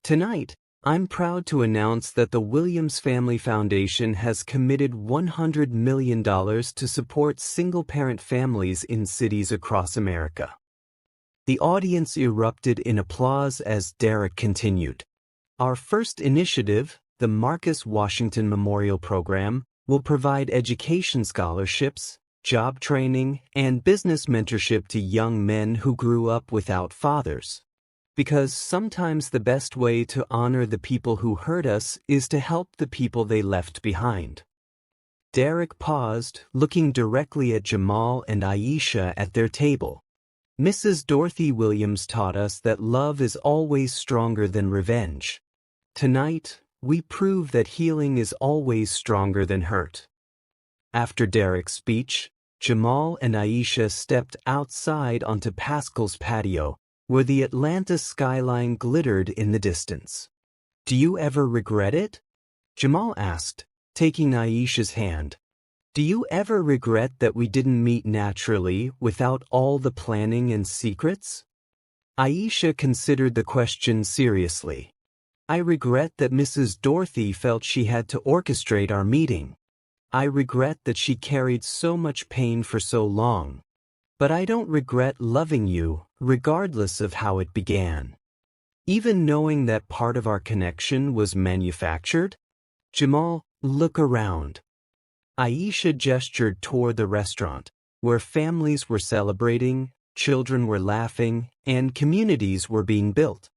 Tonight, I'm proud to announce that the Williams Family Foundation has committed $100 million to support single-parent families in cities across America. The audience erupted in applause as Derek continued. Our first initiative, the Marcus Washington Memorial Program, will provide education scholarships, job training, and business mentorship to young men who grew up without fathers. Because sometimes the best way to honor the people who hurt us is to help the people they left behind. Derek paused, looking directly at Jamal and Aisha at their table. Mrs. Dorothy Williams taught us that love is always stronger than revenge. Tonight, we prove that healing is always stronger than hurt. After Derek's speech, Jamal and Aisha stepped outside onto Pascal's patio, where the Atlanta skyline glittered in the distance. Do you ever regret it? Jamal asked, taking Aisha's hand. Do you ever regret that we didn't meet naturally without all the planning and secrets? Aisha considered the question seriously. I regret that Mrs. Dorothy felt she had to orchestrate our meeting. I regret that she carried so much pain for so long. But I don't regret loving you, regardless of how it began. Even knowing that part of our connection was manufactured? Jamal, look around. Aisha gestured toward the restaurant, where families were celebrating, children were laughing, and communities were being built.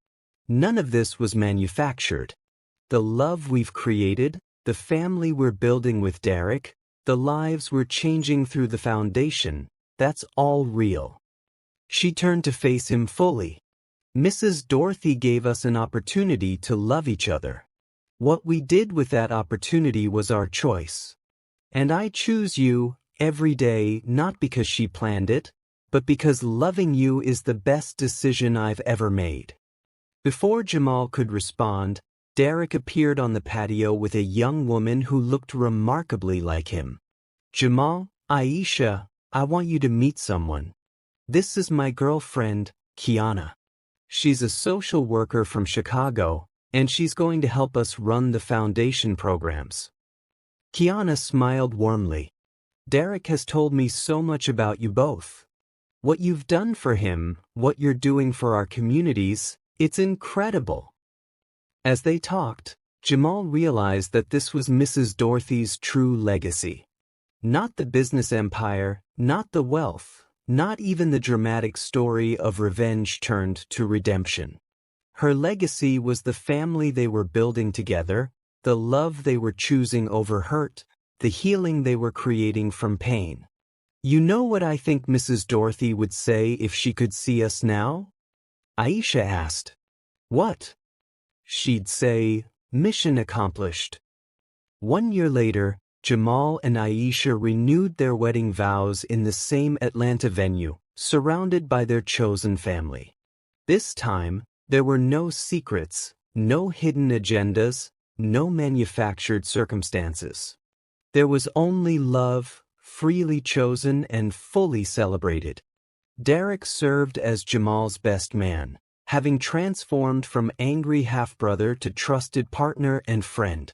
None of this was manufactured. The love we've created, the family we're building with Derek, the lives we're changing through the foundation, that's all real. She turned to face him fully. Mrs. Dorothy gave us an opportunity to love each other. What we did with that opportunity was our choice. And I choose you every day not because she planned it, but because loving you is the best decision I've ever made. Before Jamal could respond, Derek appeared on the patio with a young woman who looked remarkably like him. Jamal, Aisha, I want you to meet someone. This is my girlfriend, Kiana. She's a social worker from Chicago, and she's going to help us run the foundation programs. Kiana smiled warmly. Derek has told me so much about you both. What you've done for him, what you're doing for our communities, it's incredible. As they talked, Jamal realized that this was Mrs. Dorothy's true legacy. Not the business empire, not the wealth, not even the dramatic story of revenge turned to redemption. Her legacy was the family they were building together, the love they were choosing over hurt, the healing they were creating from pain. You know what I think Mrs. Dorothy would say if she could see us now? Aisha asked. What? She'd say, mission accomplished. 1 year later, Jamal and Aisha renewed their wedding vows in the same Atlanta venue, surrounded by their chosen family. This time, there were no secrets, no hidden agendas, no manufactured circumstances. There was only love, freely chosen and fully celebrated. Derek served as Jamal's best man, having transformed from angry half-brother to trusted partner and friend.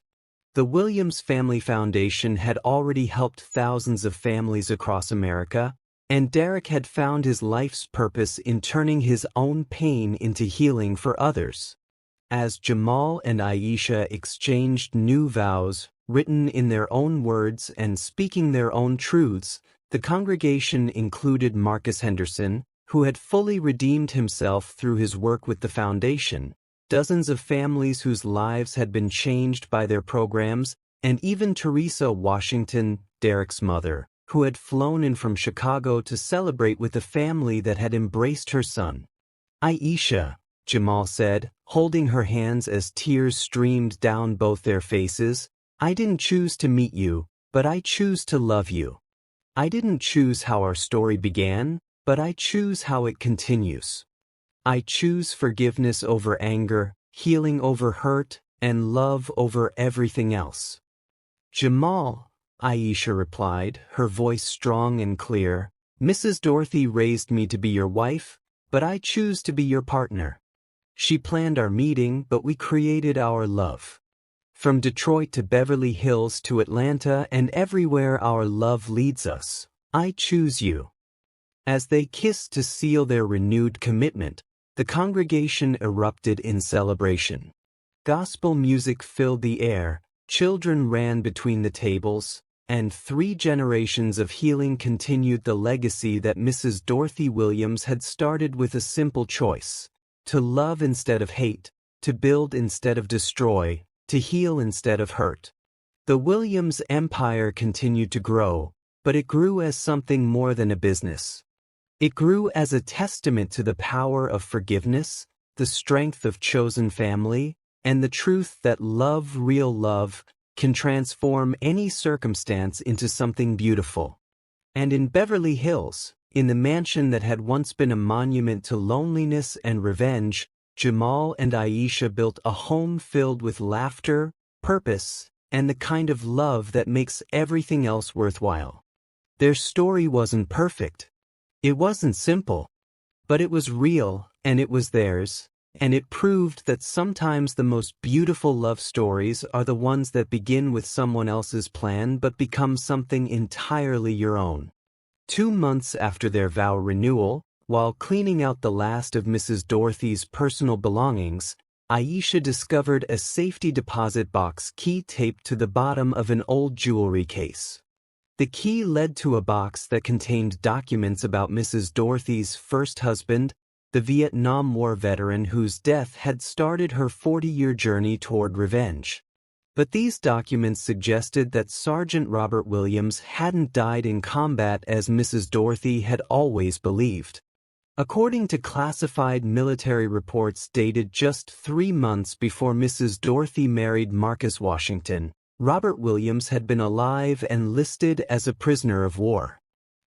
The Williams Family Foundation had already helped thousands of families across America, and Derek had found his life's purpose in turning his own pain into healing for others. As Jamal and Aisha exchanged new vows, written in their own words and speaking their own truths, the congregation included Marcus Henderson, who had fully redeemed himself through his work with the foundation, dozens of families whose lives had been changed by their programs, and even Teresa Washington, Derek's mother, who had flown in from Chicago to celebrate with a family that had embraced her son. Aisha, Jamal said, holding her hands as tears streamed down both their faces, I didn't choose to meet you, but I choose to love you. I didn't choose how our story began, but I choose how it continues. I choose forgiveness over anger, healing over hurt, and love over everything else. Jamal, Aisha replied, her voice strong and clear, Mrs. Dorothy raised me to be your wife, but I choose to be your partner. She planned our meeting, but we created our love. From Detroit to Beverly Hills to Atlanta and everywhere our love leads us, I choose you. As they kissed to seal their renewed commitment, the congregation erupted in celebration. Gospel music filled the air, children ran between the tables, and 3 generations of healing continued the legacy that Mrs. Dorothy Williams had started with a simple choice: to love instead of hate, to build instead of destroy, to heal instead of hurt. The Williams empire continued to grow, but it grew as something more than a business. It grew as a testament to the power of forgiveness, the strength of chosen family, and the truth that love, real love, can transform any circumstance into something beautiful. And in Beverly Hills, in the mansion that had once been a monument to loneliness and revenge, Jamal and Aisha built a home filled with laughter, purpose, and the kind of love that makes everything else worthwhile. Their story wasn't perfect. It wasn't simple, but it was real, and it was theirs, and it proved that sometimes the most beautiful love stories are the ones that begin with someone else's plan but become something entirely your own. 2 months after their vow renewal, while cleaning out the last of Mrs. Dorothy's personal belongings, Aisha discovered a safety deposit box key taped to the bottom of an old jewelry case. The key led to a box that contained documents about Mrs. Dorothy's first husband, the Vietnam War veteran whose death had started her 40-year journey toward revenge. But these documents suggested that Sergeant Robert Williams hadn't died in combat as Mrs. Dorothy had always believed. According to classified military reports dated just 3 months before Mrs. Dorothy married Marcus Washington, Robert Williams had been alive and listed as a prisoner of war.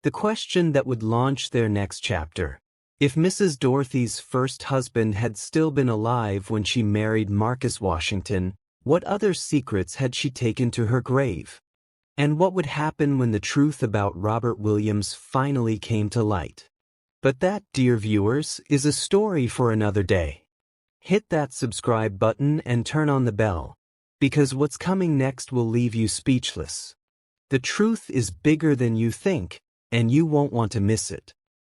The question that would launch their next chapter: if Mrs. Dorothy's first husband had still been alive when she married Marcus Washington, what other secrets had she taken to her grave? And what would happen when the truth about Robert Williams finally came to light? But that, dear viewers, is a story for another day. hit that subscribe button and turn on the bell, because what's coming next will leave you speechless. The truth is bigger than you think, and you won't want to miss it.